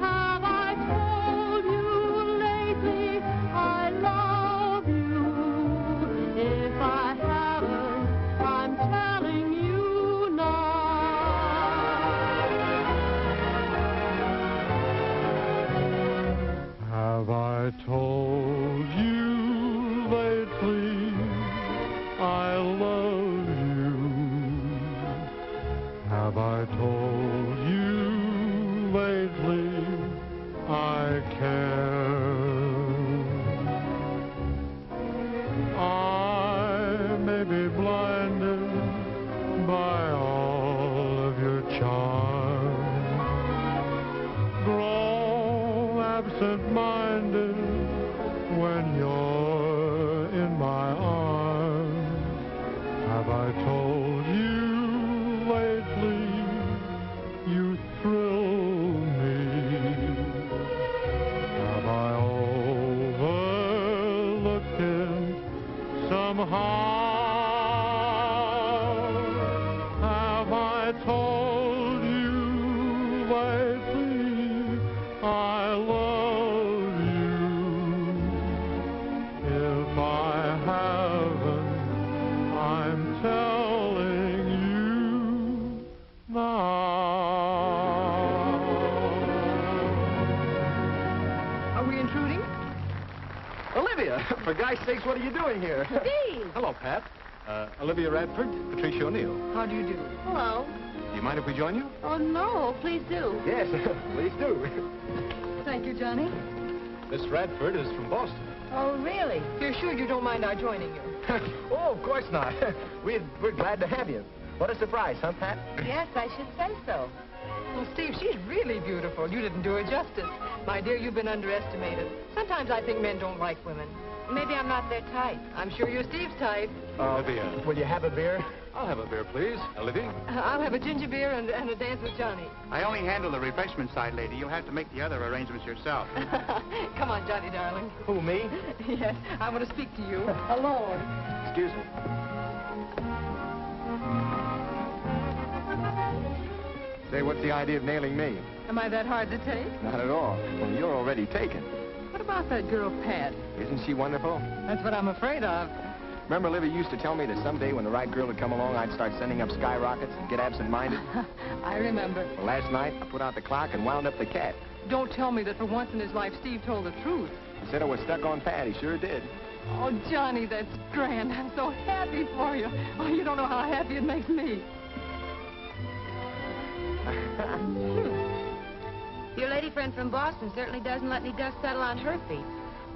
Have I told you lately I love you? If I haven't, I'm telling you now. Have I told you lately I love you? Have I told you lately I care? I may be blinded by all of your charms, grow absent-minded when you're in my arms. Have I told you lately you thrill me? Have I overlooked it somehow? Have I told you lately I love you? If I haven't, I'm telling you now. Are we intruding? Olivia, for God's sakes, what are you doing here? Steve! Hello, Pat. Olivia Radford, Patricia O'Neill. How do you do? Hello. Do you mind if we join you? Oh, no, please do. Yes, please do. Thank you, Johnny. Miss Radford is from Boston. Oh, really? You're sure you don't mind our joining you? Oh, of course not. We're glad to have you. What a surprise, huh, Pat? Yes, I should say so. Well, Steve, she's really beautiful. You didn't do her justice. My dear, you've been underestimated. Sometimes I think men don't like women. Maybe I'm not their type. I'm sure you're Steve's type. Olivia, will you have a beer? I'll have a beer, please. Olivia? I'll have a ginger beer and a dance with Johnny. I only handle the refreshment side, lady. You'll have to make the other arrangements yourself. Come on, Johnny, darling. Who, me? Yes, I want to speak to you alone. Excuse me. Say, what's the idea of nailing me? Am I that hard to take? Not at all. Well, you're already taken. What about that girl, Pat? Isn't she wonderful? That's what I'm afraid of. Remember, Livy used to tell me that someday when the right girl would come along, I'd start sending up skyrockets and get absent-minded? I remember. Well, last night, I put out the clock and wound up the cat. Don't tell me that for once in his life, Steve told the truth. He said I was stuck on Pat. He sure did. Oh, Johnny, that's grand. I'm so happy for you. Oh, you don't know how happy it makes me. Your lady friend from Boston certainly doesn't let any dust settle on her feet.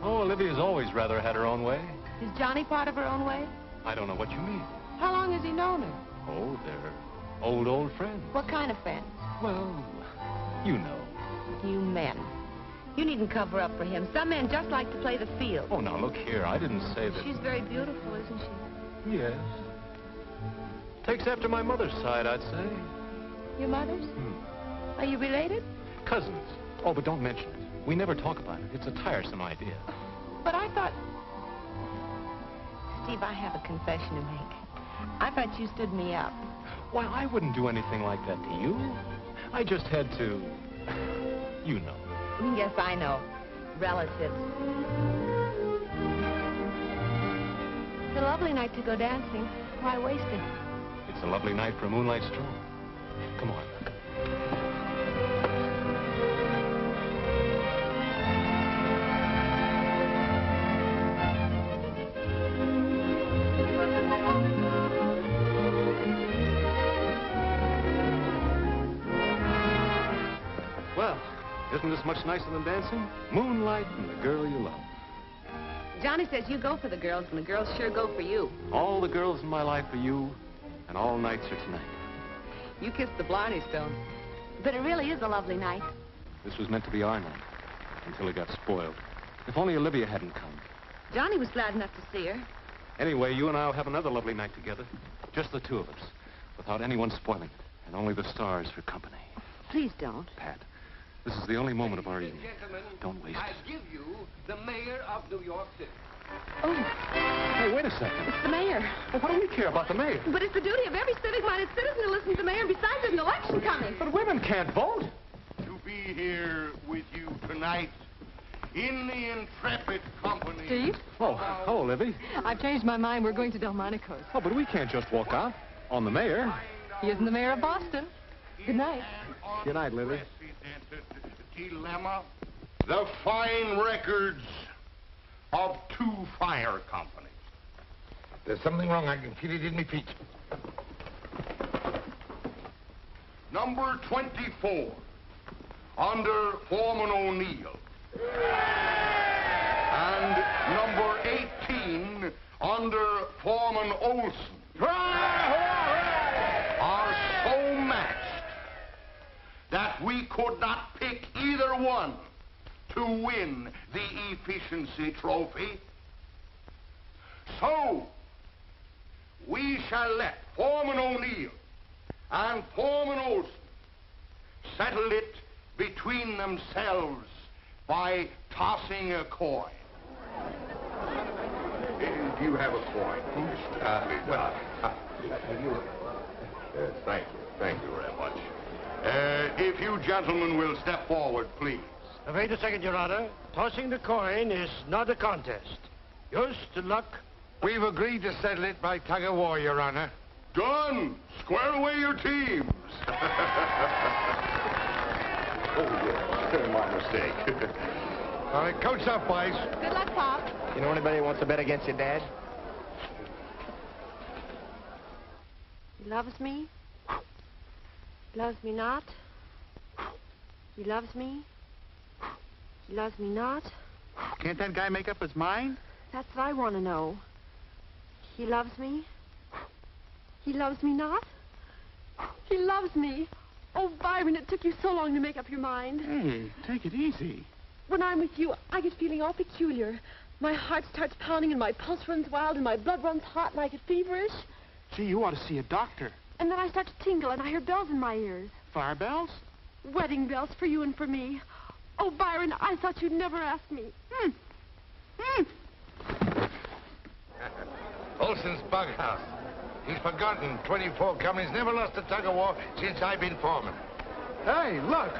Oh, Olivia's always rather had her own way. Is Johnny part of her own way? I don't know what you mean. How long has he known her? Oh, they're old friends. What kind of friends? Well, you know. You men. You needn't cover up for him. Some men just like to play the field. Oh, now, look here. I didn't say that. She's very beautiful, isn't she? Yes. Takes after my mother's side, I'd say. Your mother's? Are you related? Cousins. Oh, but don't mention it. We never talk about it. It's a tiresome idea. But I thought... Steve, I have a confession to make. I thought you stood me up. Why, I wouldn't do anything like that to you. I just had to... You know. Yes, I know. Relatives. It's a lovely night to go dancing. Why waste it? It's a lovely night for a moonlight stroll. Come on. Well, isn't this much nicer than dancing? Moonlight and the girl you love. Johnny says you go for the girls, and the girls sure go for you. All the girls in my life are you, and all nights are tonight. You kissed the Blarney Stone. But it really is a lovely night. This was meant to be our night, until it got spoiled. If only Olivia hadn't come. Johnny was glad enough to see her. Anyway, you and I'll have another lovely night together. Just the two of us, without anyone spoiling it, and only the stars for company. Please don't. Pat, this is the only moment of our evening. Don't waste I it. give you the mayor of New York City. Oh, Hey, wait a second. it's the mayor. Well, what do we care about the mayor? But it's the duty of every civic-minded citizen to listen to the mayor, and besides, there's an election coming. But women can't vote. To be here with you tonight in the intrepid company. Steve? Oh, hello, Livy. I've changed my mind. We're going to Delmonico's. Oh, but we can't just walk out on the mayor. He isn't the mayor of Boston. Good night. Good night, Livy. Dilemma. The fine records of two fire companies. There's something wrong. I can feel it in my feet. Number 24, under Foreman O'Neill. And number 18, under Foreman Olson. Are so matched that we could not pick either one to win the efficiency trophy. So, we shall let Foreman O'Neill and Foreman Olson settle it between themselves by tossing a coin. Do you have a coin? Thank you very much. If you gentlemen will step forward, please. Wait a second, Your Honor. Tossing the coin is not a contest. Yours to luck. We've agreed to settle it by tug of war, Your Honor. Done! Square away your teams! Oh, yes. My mistake. All right, coats up, boys. Good luck, Pop. You know anybody who wants to bet against your dad? He loves me. He loves me not. He loves me. He loves me not. Can't that guy make up his mind? That's what I want to know. He loves me. He loves me not. He loves me. Oh, Byron, it took you so long to make up your mind. Hey, take it easy. When I'm with you, I get feeling all peculiar. My heart starts pounding and my pulse runs wild and my blood runs hot and I get feverish. Gee, you ought to see a doctor. And then I start to tingle and I hear bells in my ears. Fire bells? Wedding bells for you and for me. Oh, Byron, I thought you'd never ask me. Olson's bughouse. He's forgotten 24 companies never lost a tug of war since I've been foreman. Hey, look.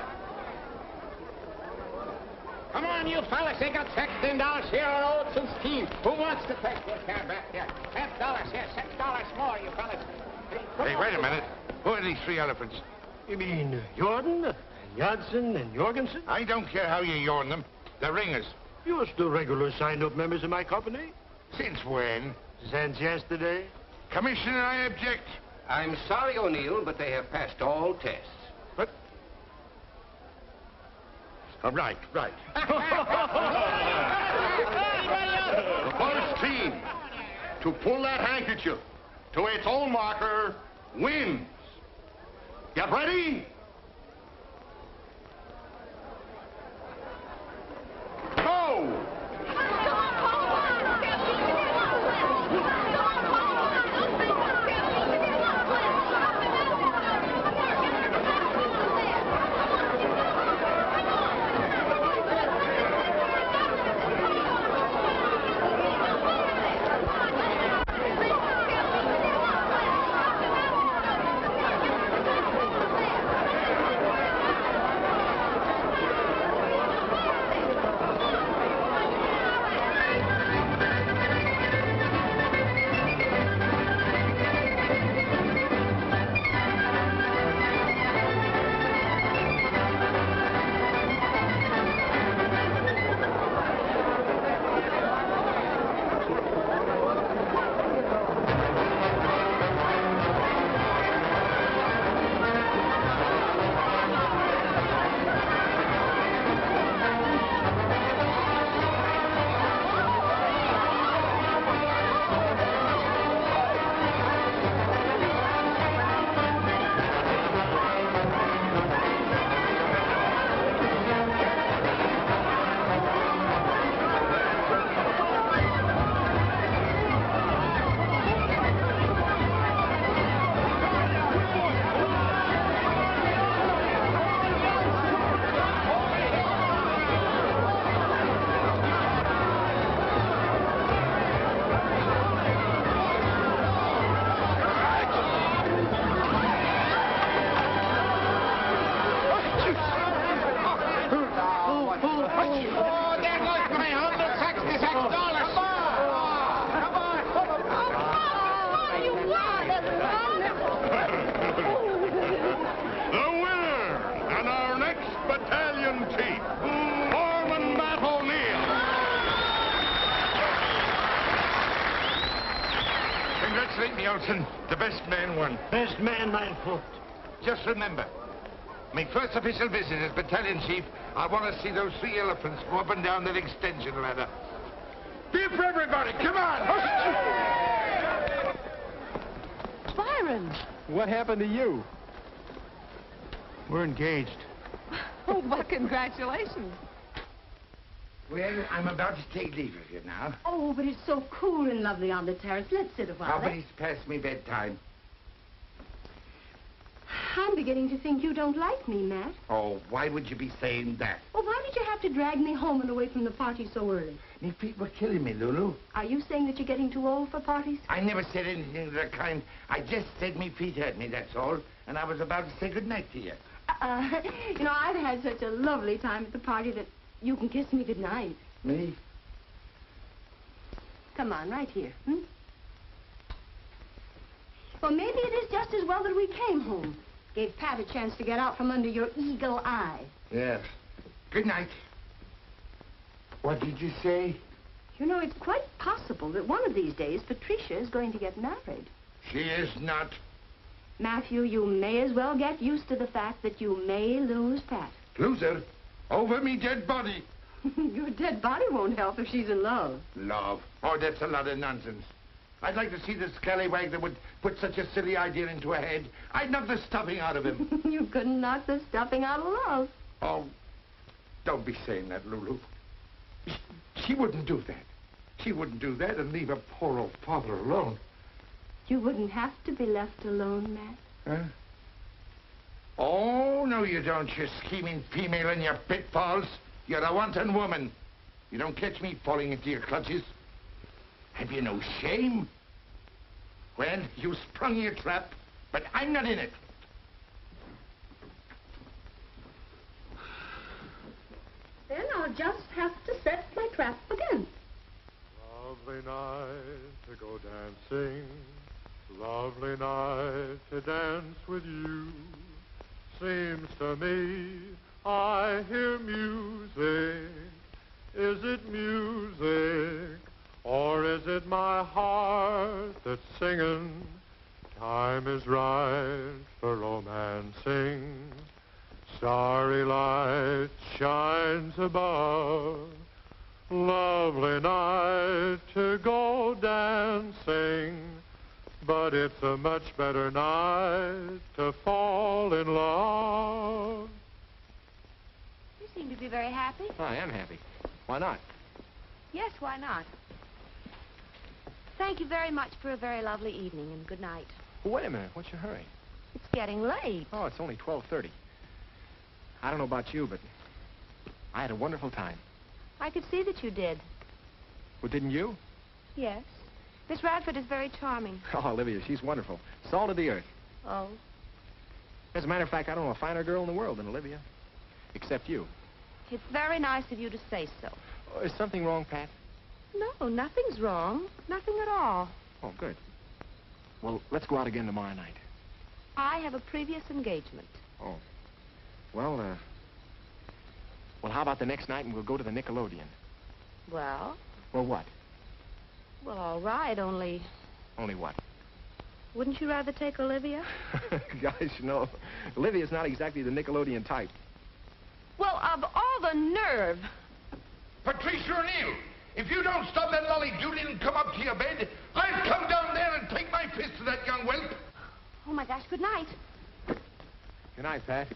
Come on, you fellas. They got $16 here on Olson's team. Who wants to take this here back here? $10 here, $6 more, you fellas. Hey, wait a minute. Who are these three elephants? You mean Jordan, and Janssen, and Jorgensen? I don't care how you yarn them. They're ringers. You're still regular signed-up members of my company? Since when? Since yesterday. Commissioner, I object. I'm sorry, O'Neill, but they have passed all tests. But... Oh, right. The first team to pull that handkerchief to its own marker wins. Get ready? Go! Watson, the best man won. Best man, mein foot. Just remember, my first official visit as battalion chief, I want to see those 3 elephants go up and down that extension ladder. Beer for everybody, come on! Byron! What happened to you? We're engaged. Oh, well, congratulations. Well, I'm about to take leave of you now. Oh, but it's so cool and lovely on the terrace. Let's sit a while. Oh, but it's past me bedtime. I'm beginning to think you don't like me, Matt. Oh, why would you be saying that? Well, why did you have to drag me home and away from the party so early? Me feet were killing me, Lulu. Are you saying that you're getting too old for parties? I never said anything of the kind. I just said me feet hurt me, that's all. And I was about to say goodnight to you. You know, I've had such a lovely time at the party that you can kiss me goodnight. Me? Come on, right here, Well, maybe it is just as well that we came home. Gave Pat a chance to get out from under your eagle eye. Yes. Good night. What did you say? You know, it's quite possible that one of these days Patricia is going to get married. She is not. Matthew, you may as well get used to the fact that you may lose Pat. Lose her? Over me dead body. Your dead body won't help if she's in love. Love? Oh, that's a lot of nonsense. I'd like to see the scallywag that would put such a silly idea into her head. I'd knock the stuffing out of him. You couldn't knock the stuffing out of love. Oh, don't be saying that, Lulu. She wouldn't do that. She wouldn't do that and leave her poor old father alone. You wouldn't have to be left alone, Matt. Huh? Oh, no, you don't, you scheming female in your pitfalls. You're a wanton woman. You don't catch me falling into your clutches. Have you no shame? Well, you sprung your trap, but I'm not in it. Then I'll just have to set my trap again. Lovely night to go dancing. Lovely night to dance with you. Seems to me I hear music. Is it music? Or is it my heart that's singing? Time is right for romancing. Starry light shines above. Lovely night to go dancing. But it's a much better night to fall in love. You seem to be very happy. I am happy. Why not? Yes, why not? Thank you very much for a very lovely evening, and good night. Well, wait a minute. What's your hurry? It's getting late. Oh, it's only 12:30. I don't know about you, but I had a wonderful time. I could see that you did. Well, didn't you? Yes. Miss Radford is very charming. Oh, Olivia, she's wonderful. Salt of the earth. Oh? As a matter of fact, I don't know a finer girl in the world than Olivia. Except you. It's very nice of you to say so. Oh, is something wrong, Pat? No, nothing's wrong. Nothing at all. Oh, good. Well, let's go out again tomorrow night. I have a previous engagement. Oh. Well, how about the next night and we'll go to the Nickelodeon? Well? Well, what? Well, all right, only... Only what? Wouldn't you rather take Olivia? Guys, you know, Olivia's not exactly the Nickelodeon type. Well, of all the nerve! Patricia O'Neill, if you don't stop that lolly Judy and come up to your bed, I'll come down there and take my fist to that young whelp. Oh, my gosh, good night. Good night, Pat.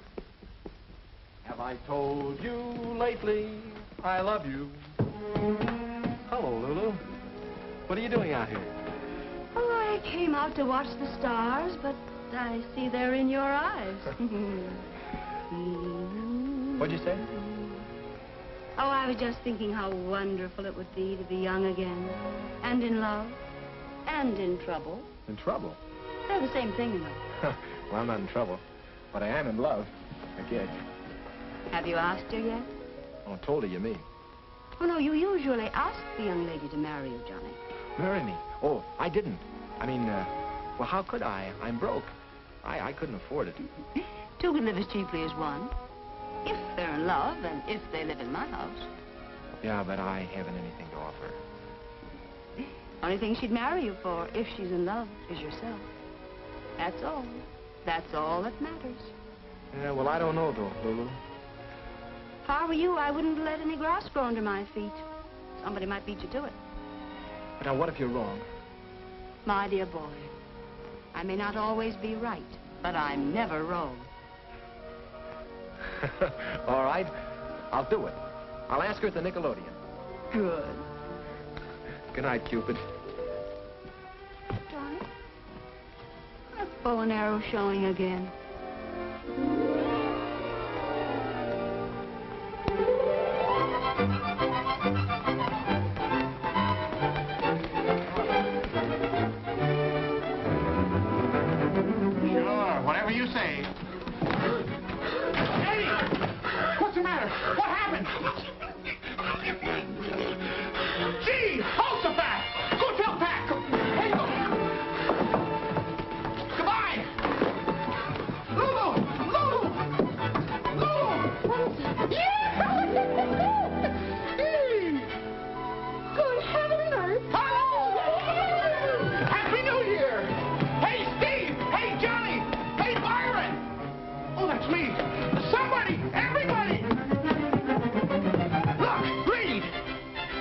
Have I told you lately I love you? Hello, Lulu. What are you doing out here? Oh, I came out to watch the stars, but I see they're in your eyes. What'd you say? Oh, I was just thinking how wonderful it would be to be young again, and in love, and in trouble. In trouble? They're the same thing, you know. Well, I'm not in trouble, but I am in love. I guess. Have you asked her yet? Oh, told her you mean. Oh, no, you usually ask the young lady to marry you, Johnny. Marry me? Oh, I didn't. I mean, well, how could I? I'm broke. I couldn't afford it. Two can live as cheaply as one. If they're in love, and if they live in my house. Yeah, but I haven't anything to offer. Only thing she'd marry you for, if she's in love, is yourself. That's all. That's all that matters. Yeah, well, I don't know, though, Lulu. If I were you, I wouldn't let any grass grow under my feet. Somebody might beat you to it. But now, what if you're wrong? My dear boy, I may not always be right, but I'm never wrong. All right, I'll do it. I'll ask her at the Nickelodeon. Good. Good night, Cupid. Johnny, that bow and arrow showing again. Sure, whatever you say. Hey! What's the matter? What happened? Gee! Jehoshaphat! Go tell Pat! Hey, go! Goodbye! Lulu! Lulu! Lulu! Yeah! Good heaven and earth! Hello! Happy New Year! Hey, Steve! Hey, Johnny! Hey, Byron! Oh, that's me! Somebody! Everybody! Look! Read!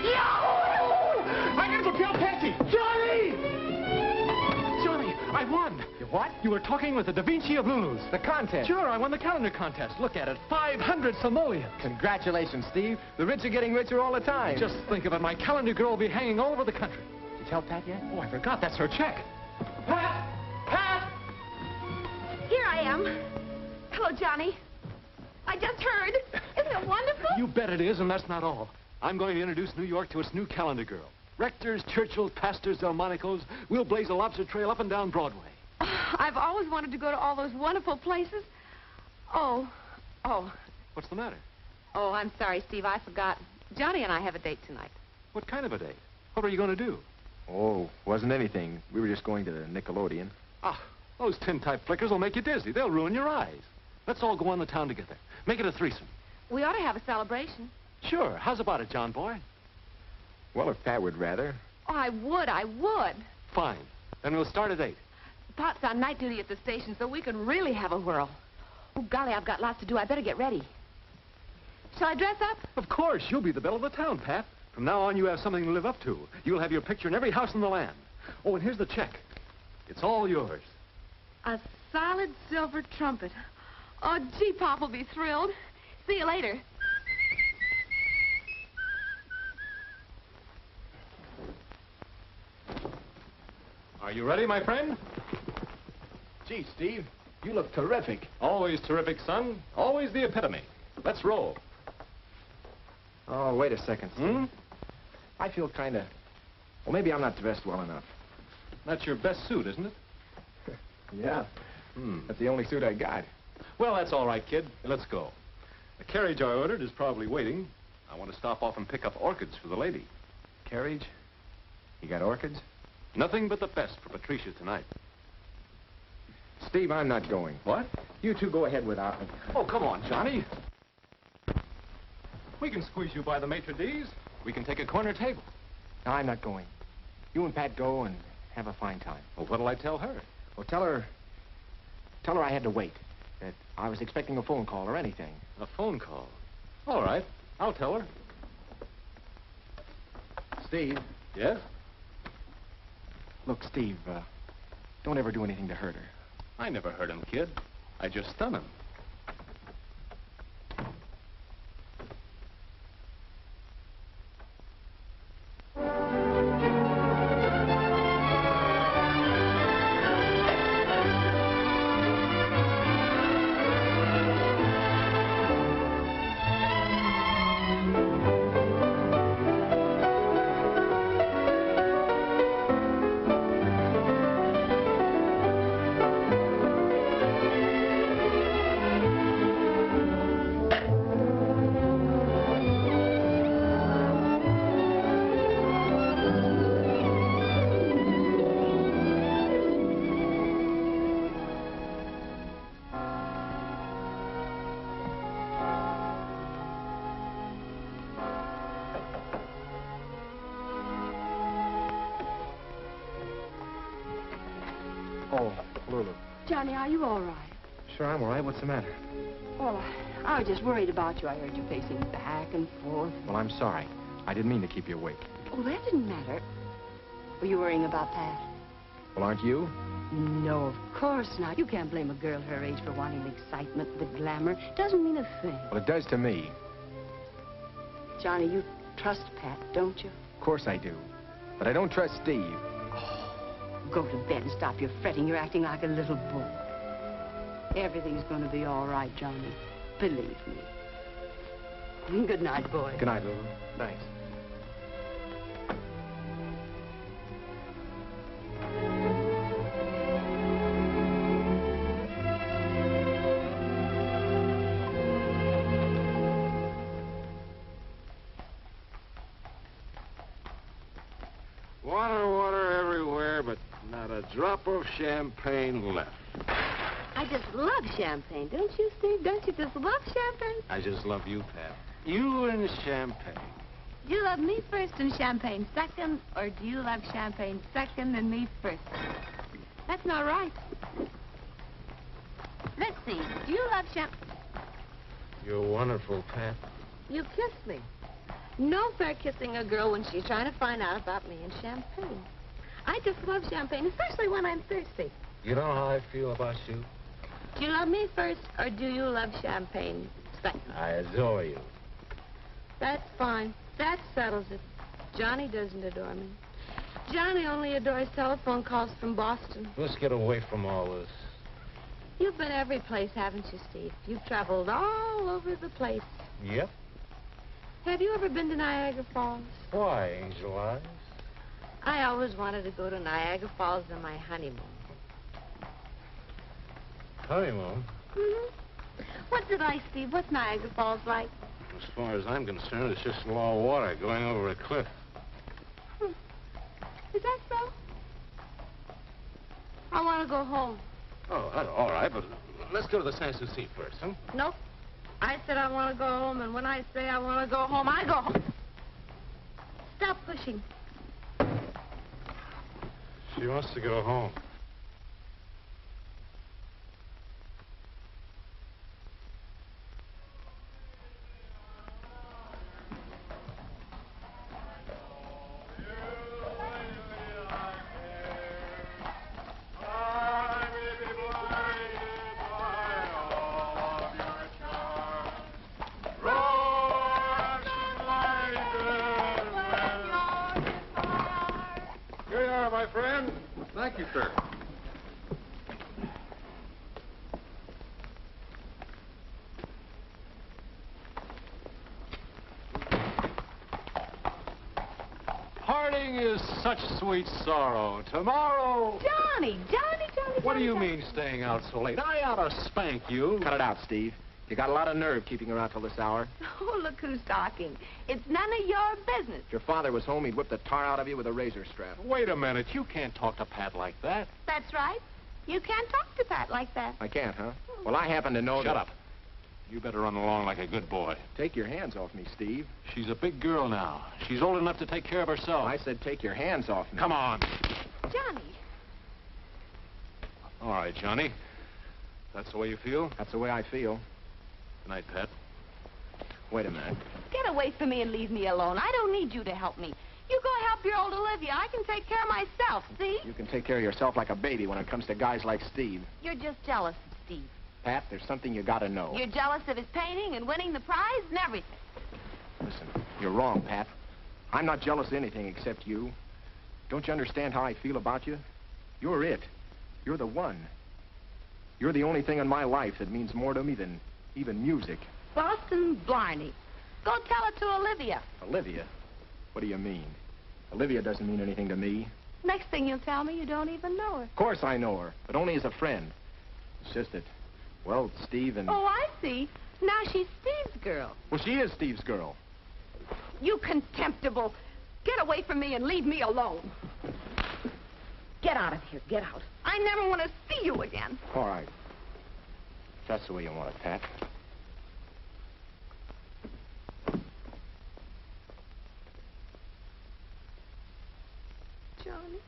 Yahoo! I gotta go tell Patsy! Johnny! Johnny, I won. You what? You were talking with the Da Vinci of Lulus. The contest. Sure, I won the calendar contest. Look at it. 500 simoleons. Congratulations, Steve. The rich are getting richer all the time. Just think of it. My calendar girl will be hanging all over the country. Did you tell Pat yet? Oh, I forgot. That's her check. Pat! Pat! Here I am. Hello, Johnny. I just heard. Isn't it wonderful? You bet it is, and that's not all. I'm going to introduce New York to its new calendar girl. Rectors, Churchills, pastors, Delmonicos. We'll blaze a lobster trail up and down Broadway. I've always wanted to go to all those wonderful places. Oh. What's the matter? Oh, I'm sorry, Steve. I forgot. Johnny and I have a date tonight. What kind of a date? What are you going to do? Oh, wasn't anything. We were just going to the Nickelodeon. Ah, those tin-type flickers will make you dizzy. They'll ruin your eyes. Let's all go on the town together. Make it a threesome. We ought to have a celebration. Sure. How's about it, John boy? Well, if Pat would rather. Oh, I would. Fine. Then we'll start at 8. Pot's on night duty at the station, so we can really have a whirl. Oh, golly, I've got lots to do. I better get ready. Shall I dress up? Of course. You'll be the belle of the town, Pat. From now on, you have something to live up to. You'll have your picture in every house in the land. Oh, and here's the check. It's all yours. A solid silver trumpet. Oh, gee, Pop will be thrilled. See you later. Are you ready, my friend? Gee, Steve, you look terrific. Always terrific, son. Always the epitome. Let's roll. Oh, wait a second, Steve. Hmm? I feel kind of... Well, maybe I'm not dressed well enough. That's your best suit, isn't it? Yeah. That's the only suit I got. Well, that's all right, kid. Let's go. The carriage I ordered is probably waiting. I want to stop off and pick up orchids for the lady. Carriage? You got orchids? Nothing but the best for Patricia tonight. Steve, I'm not going. What? You two go ahead without me. Oh, come on, Johnny. We can squeeze you by the maitre d's. We can take a corner table. No, I'm not going. You and Pat go and have a fine time. Well, what'll I tell her? Well, tell her I had to wait. That I was expecting a phone call or anything. A phone call? All right. I'll tell her. Steve. Yes? Look, Steve, don't ever do anything to hurt her. I never hurt him, kid. I just stun him. Johnny, are you all right? Sure, I'm all right. What's the matter? Well, I was just worried about you. I heard you pacing back and forth. Well, I'm sorry. I didn't mean to keep you awake. Oh, that didn't matter. Were you worrying about Pat? Well, aren't you? No, of course not. You can't blame a girl her age for wanting the excitement, the glamour. Doesn't mean a thing. Well, it does to me. Johnny, you trust Pat, don't you? Of course I do. But I don't trust Steve. Go to bed and stop your fretting. You're acting like a little boy. Everything's going to be all right, Johnny. Believe me. Good night, boy. Good night, Lulu. Thanks. Water everywhere, but not a drop of champagne left. I just love champagne, don't you, Steve? Don't you just love champagne? I just love you, Pat. You and champagne. Do you love me first and champagne second, or do you love champagne second and me first? That's not right. Let's see. Do you love champagne? You're wonderful, Pat. You kiss me. No fair kissing a girl when she's trying to find out about me and champagne. I just love champagne, especially when I'm thirsty. You know how I feel about you? Do you love me first, or do you love champagne second? I adore you. That's fine. That settles it. Johnny doesn't adore me. Johnny only adores telephone calls from Boston. Let's get away from all this. You've been every place, haven't you, Steve? You've traveled all over the place. Yep. Have you ever been to Niagara Falls? Why, Angel Eyes? I always wanted to go to Niagara Falls on my honeymoon. Honeymoon? Mm-hmm. What's it like, Steve? What's Niagara Falls like? As far as I'm concerned, it's just raw water going over a cliff. Is that so? I want to go home. Oh, all right, but let's go to the Sans Souci first, huh? Nope. I said I want to go home, and when I say I want to go home, I go home. Stop pushing. She wants to go home. Here you are, my friend. Thank you, sir. Parting is such sweet sorrow. Tomorrow... Johnny! What do you mean staying out so late? I ought to spank you. Cut it out, Steve. You got a lot of nerve keeping her out till this hour. Oh, look who's talking. It's none of your business. If your father was home, he'd whip the tar out of you with a razor strap. Wait a minute. You can't talk to Pat like that. That's right. You can't talk to Pat like that. I can't, huh? Well, I happen to know Shut that... up. You better run along like a good boy. Take your hands off me, Steve. She's a big girl now. She's old enough to take care of herself. I said take your hands off me. Come on. Johnny. All right, Johnny. That's the way you feel? That's the way I feel. Good night, Pat. Wait a minute. Get away from me and leave me alone. I don't need you to help me. You go help your old Olivia. I can take care of myself, see? You can take care of yourself like a baby when it comes to guys like Steve. You're just jealous of Steve. Pat, there's something you gotta know. You're jealous of his painting and winning the prize and everything. Listen, you're wrong, Pat. I'm not jealous of anything except you. Don't you understand how I feel about you? You're it. You're the one. You're the only thing in my life that means more to me than even music. Boston Blarney. Go tell it to Olivia. Olivia? What do you mean? Olivia doesn't mean anything to me. Next thing you'll tell me, you don't even know her. Of course I know her, but only as a friend. It's just that, well, Steve and... Oh, I see. Now she's Steve's girl. Well, she is Steve's girl. You contemptible. Get away from me and leave me alone. Get out of here. Get out. I never want to see you again. All right. If that's the way you want it, Pat. Johnny.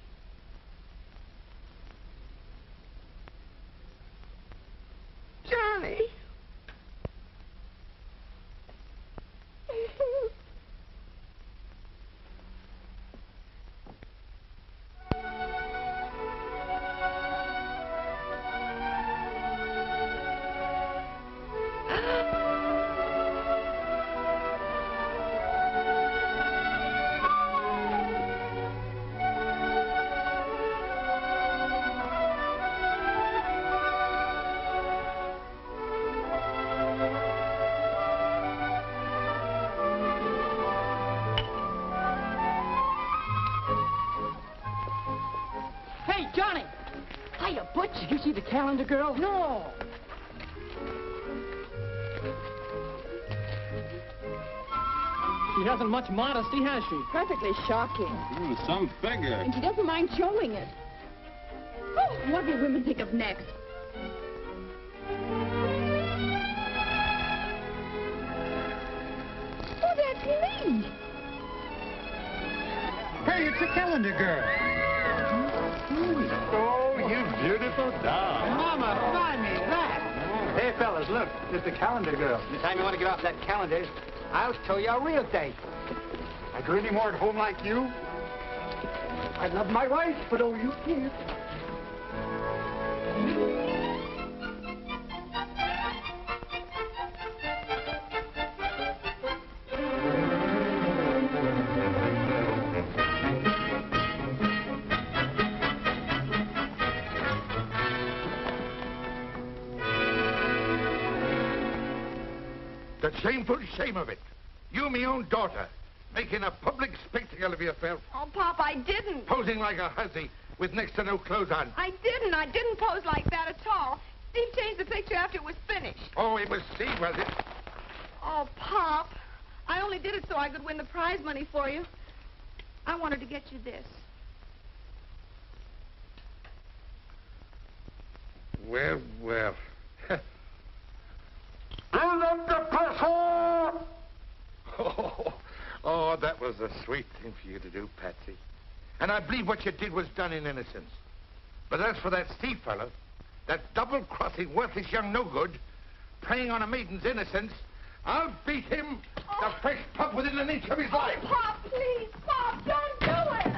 she the calendar girl? No. She hasn't much modesty, has she? Perfectly shocking. Ooh, some figure. And she doesn't mind showing it. Oh, what will women think of next? Oh, that's me. Hey, it's a calendar girl. Oh, you beautiful doll. Mama, buy me that. Hey, fellas, look. It's the calendar girl. Anytime you want to get off that calendar, I'll show you a real date. I do any more at home like you? I love my wife, but oh, you can't. The shameful shame of it. You, me own daughter, making a public spectacle of yourself. Oh, Pop, I didn't. Posing like a hussy with next to no clothes on. I didn't pose like that at all. Steve changed the picture after it was finished. Oh, it was Steve, was it? Oh, Pop, I only did it so I could win the prize money for you. I wanted to get you this. Well, well. Oh, that was a sweet thing for you to do, Patsy. And I believe what you did was done in innocence. But as for that Steve fellow, that double-crossing, worthless young no-good, preying on a maiden's innocence, I'll beat him the first pub within an inch of his life. Pop, please, Pop, don't do it.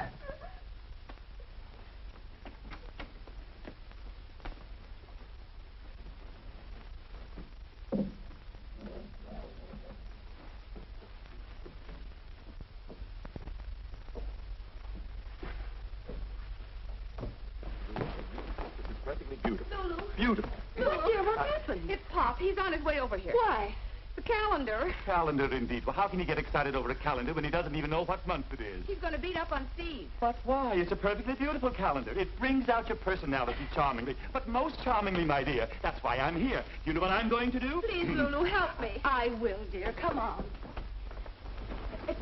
Beautiful. Beautiful. Look here, what happened? It's Pop. He's on his way over here. Why? The calendar. Calendar, indeed. Well, how can he get excited over a calendar when he doesn't even know what month it is? He's going to beat up on Steve. But why? It's a perfectly beautiful calendar. It brings out your personality charmingly. But most charmingly, my dear. That's why I'm here. You know what I'm going to do? Please, Lulu, help me. I will, dear. Come on.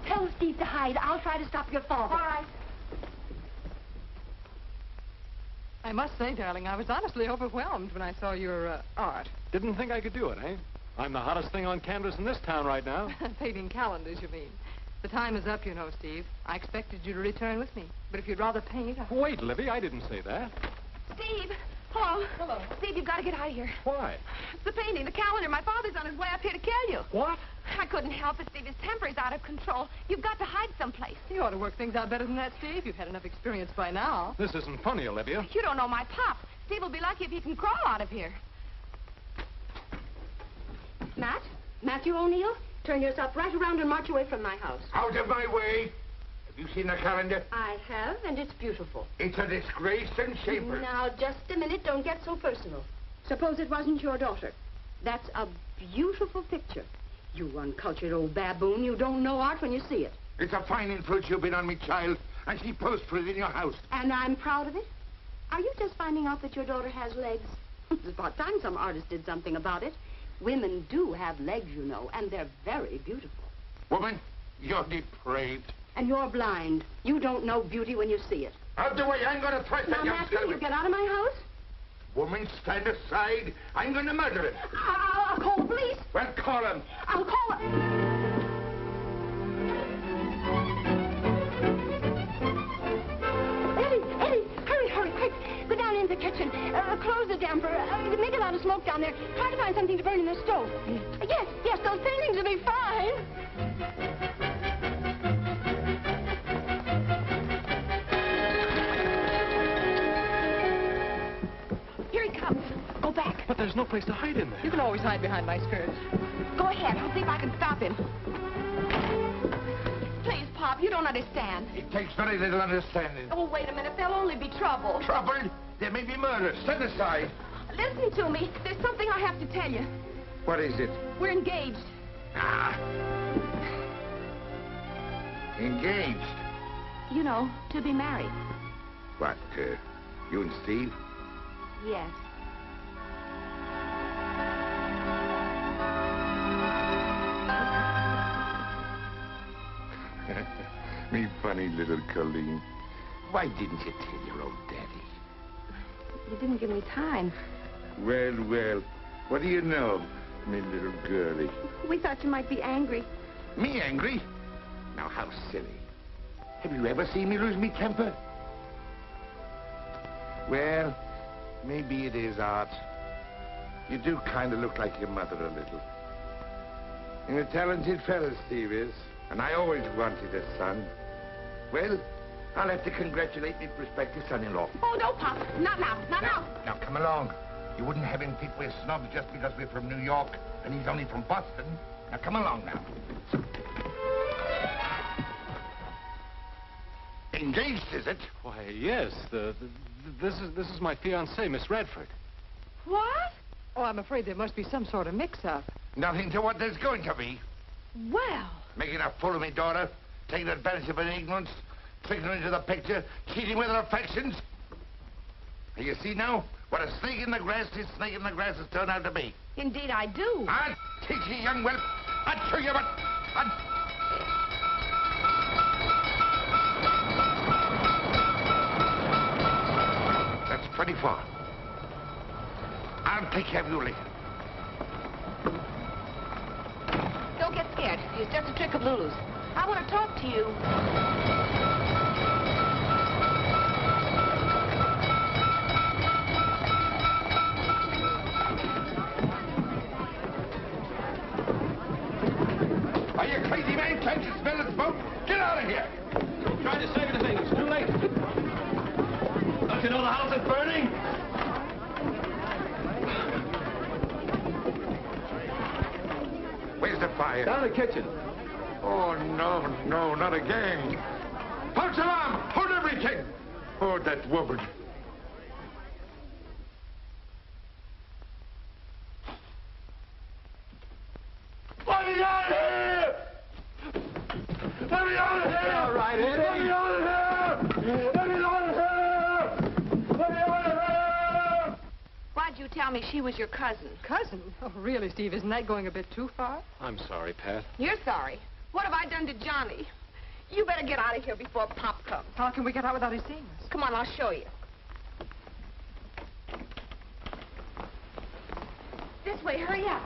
Tell Steve to hide. I'll try to stop your father. All right. I must say, darling, I was honestly overwhelmed when I saw your art. Didn't think I could do it, eh? I'm the hottest thing on canvas in this town right now. Painting calendars, you mean. The time is up, you know, Steve. I expected you to return with me. But if you'd rather paint... Wait, Livy, I didn't say that. Steve. Hello. Hello. Steve, you've got to get out of here. Why? It's the painting, the calendar. My father's on his way up here to kill you. What? I couldn't help it, Steve. His temper is out of control. You've got to hide someplace. You ought to work things out better than that, Steve. You've had enough experience by now. This isn't funny, Olivia. You don't know my pop. Steve will be lucky if he can crawl out of here. Matt? Matthew O'Neill? Turn yourself right around and march away from my house. Out of my way. Have you seen the calendar? I have, and it's beautiful. It's a disgrace and shameful. Now, just a minute. Don't get so personal. Suppose it wasn't your daughter. That's a beautiful picture. You uncultured old baboon. You don't know art when you see it. It's a fine influence you've been on me, child, and she posed for it in your house. And I'm proud of it. Are you just finding out that your daughter has legs? It's about time some artist did something about it. Women do have legs, you know, and they're very beautiful. Woman, you're depraved. And you're blind. You don't know beauty when you see it. Out the way, I'm going to thrash that young Matthew, scallywag. you get out of my house? Woman, stand aside. I'm going to murder him. I'll call the police. Well, call him. I'll call him. Eddie, hurry, quick. Go down into the kitchen. Close the damper. Make a lot of smoke down there. Try to find something to burn in the stove. Yes, those paintings will be fine. Here he comes. Go back. But there's no place to hide in there. You can always hide behind my skirt. Go ahead. I'll see if I can stop him. Please, Pop, you don't understand. It takes very little understanding. Oh, wait a minute. There'll only be trouble. Trouble? There may be murder. Stand aside. Listen to me. There's something I have to tell you. What is it? We're engaged. Ah. Engaged? You know, to be married. What, you and Steve? Yes. Me funny little Colleen. Why didn't you tell your old daddy? You didn't give me time. Well, well, what do you know, me little girlie? We thought you might be angry. Me angry? Now, how silly. Have you ever seen me lose me temper? Well, maybe it is, Art. You do kind of look like your mother a little. You're a talented fellow, Steve is. And I always wanted a son. Well, I'll have to congratulate me prospective son-in-law. Oh, no, Pop. Not now. Not now. Now, come along. You wouldn't have him think we're snobs just because we're from New York and he's only from Boston. Now, come along now. Engaged, is it? Why, yes. This is my fiancée, Miss Radford. What? Oh, I'm afraid there must be some sort of mix-up. Nothing to what there's going to be. Well. Making a fool of me daughter, taking advantage of her ignorance, tricking her into the picture, cheating with her affections. You see now what a snake in the grass has turned out to be. Indeed, I do. I'll teach you, young whelp. I'll show you what... That's pretty far. I'll take care of you later. Don't get scared. It's just a trick of Lulu's. I want to talk to you. Are you crazy, man? Can't you smell the smoke? Get out of here! Trying to save anything. It's too late. Don't you know the house is burning? Where's the fire? Down in the kitchen. Oh, no, no, not again. False alarm! Hold everything! Oh, that woman. Let me out of here! Let me out of here! All right, Eddie. Let me out of here! Let me out of here! Let me out of here! Why'd you tell me she was your cousin? Cousin? Oh, really, Steve, isn't that going a bit too far? I'm sorry, Pat. You're sorry. What have I done to Johnny? You better get out of here before Pop comes. How can we get out without his seeing us? Come on, I'll show you. This way, hurry up.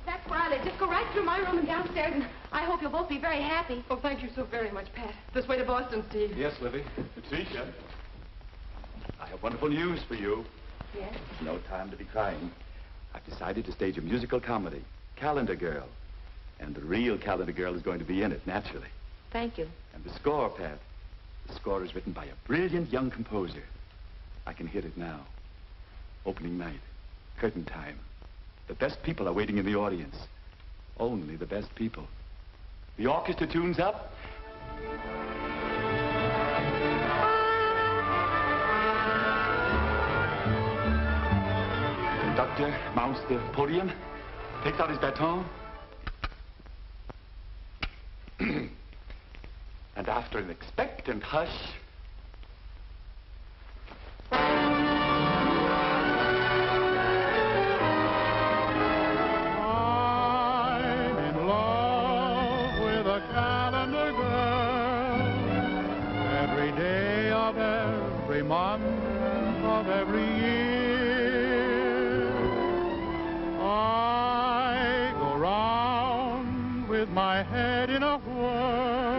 That's where I live. Just go right through my room and downstairs, and I hope you'll both be very happy. Oh, thank you so very much, Pat. This way to Boston, Steve. Yes, Livy. Patricia, I have wonderful news for you. Yes? No time to be crying. I've decided to stage a musical comedy, Calendar Girl. And the real Calendar Girl is going to be in it, naturally. Thank you. And the score, Pat. The score is written by a brilliant young composer. I can hear it now. Opening night. Curtain time. The best people are waiting in the audience. Only the best people. The orchestra tunes up. The conductor mounts the podium, takes out his baton. And after an expectant hush... I'm in love with a calendar girl. Every day of every month of every year, I go round with my head in a whirl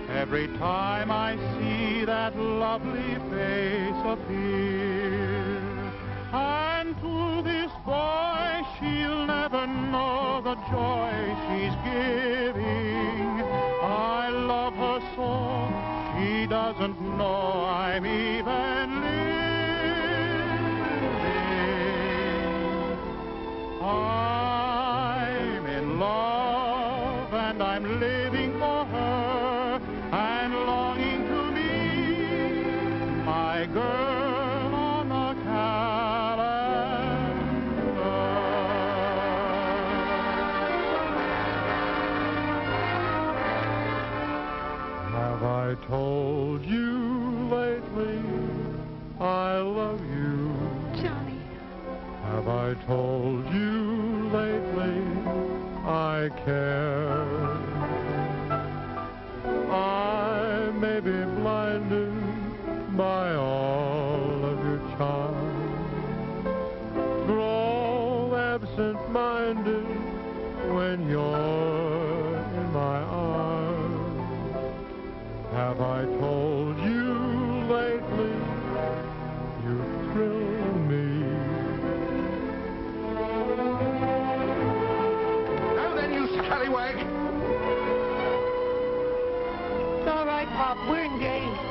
every time I see that lovely face appear. And to this boy she'll never know the joy she's giving. I love her so she doesn't know I'm even living. I'm in love and I'm living for her and longing to meet my girl on the Have I told you lately I love you? Johnny. Have I told you lately I I care. I may be blinded by all of your charms, grow absent-minded when you're in my arms. Have I told you lately you thrill me? Now then, you scallywag! It's all right, Pop. We're engaged.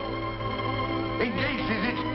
Engaged, is it?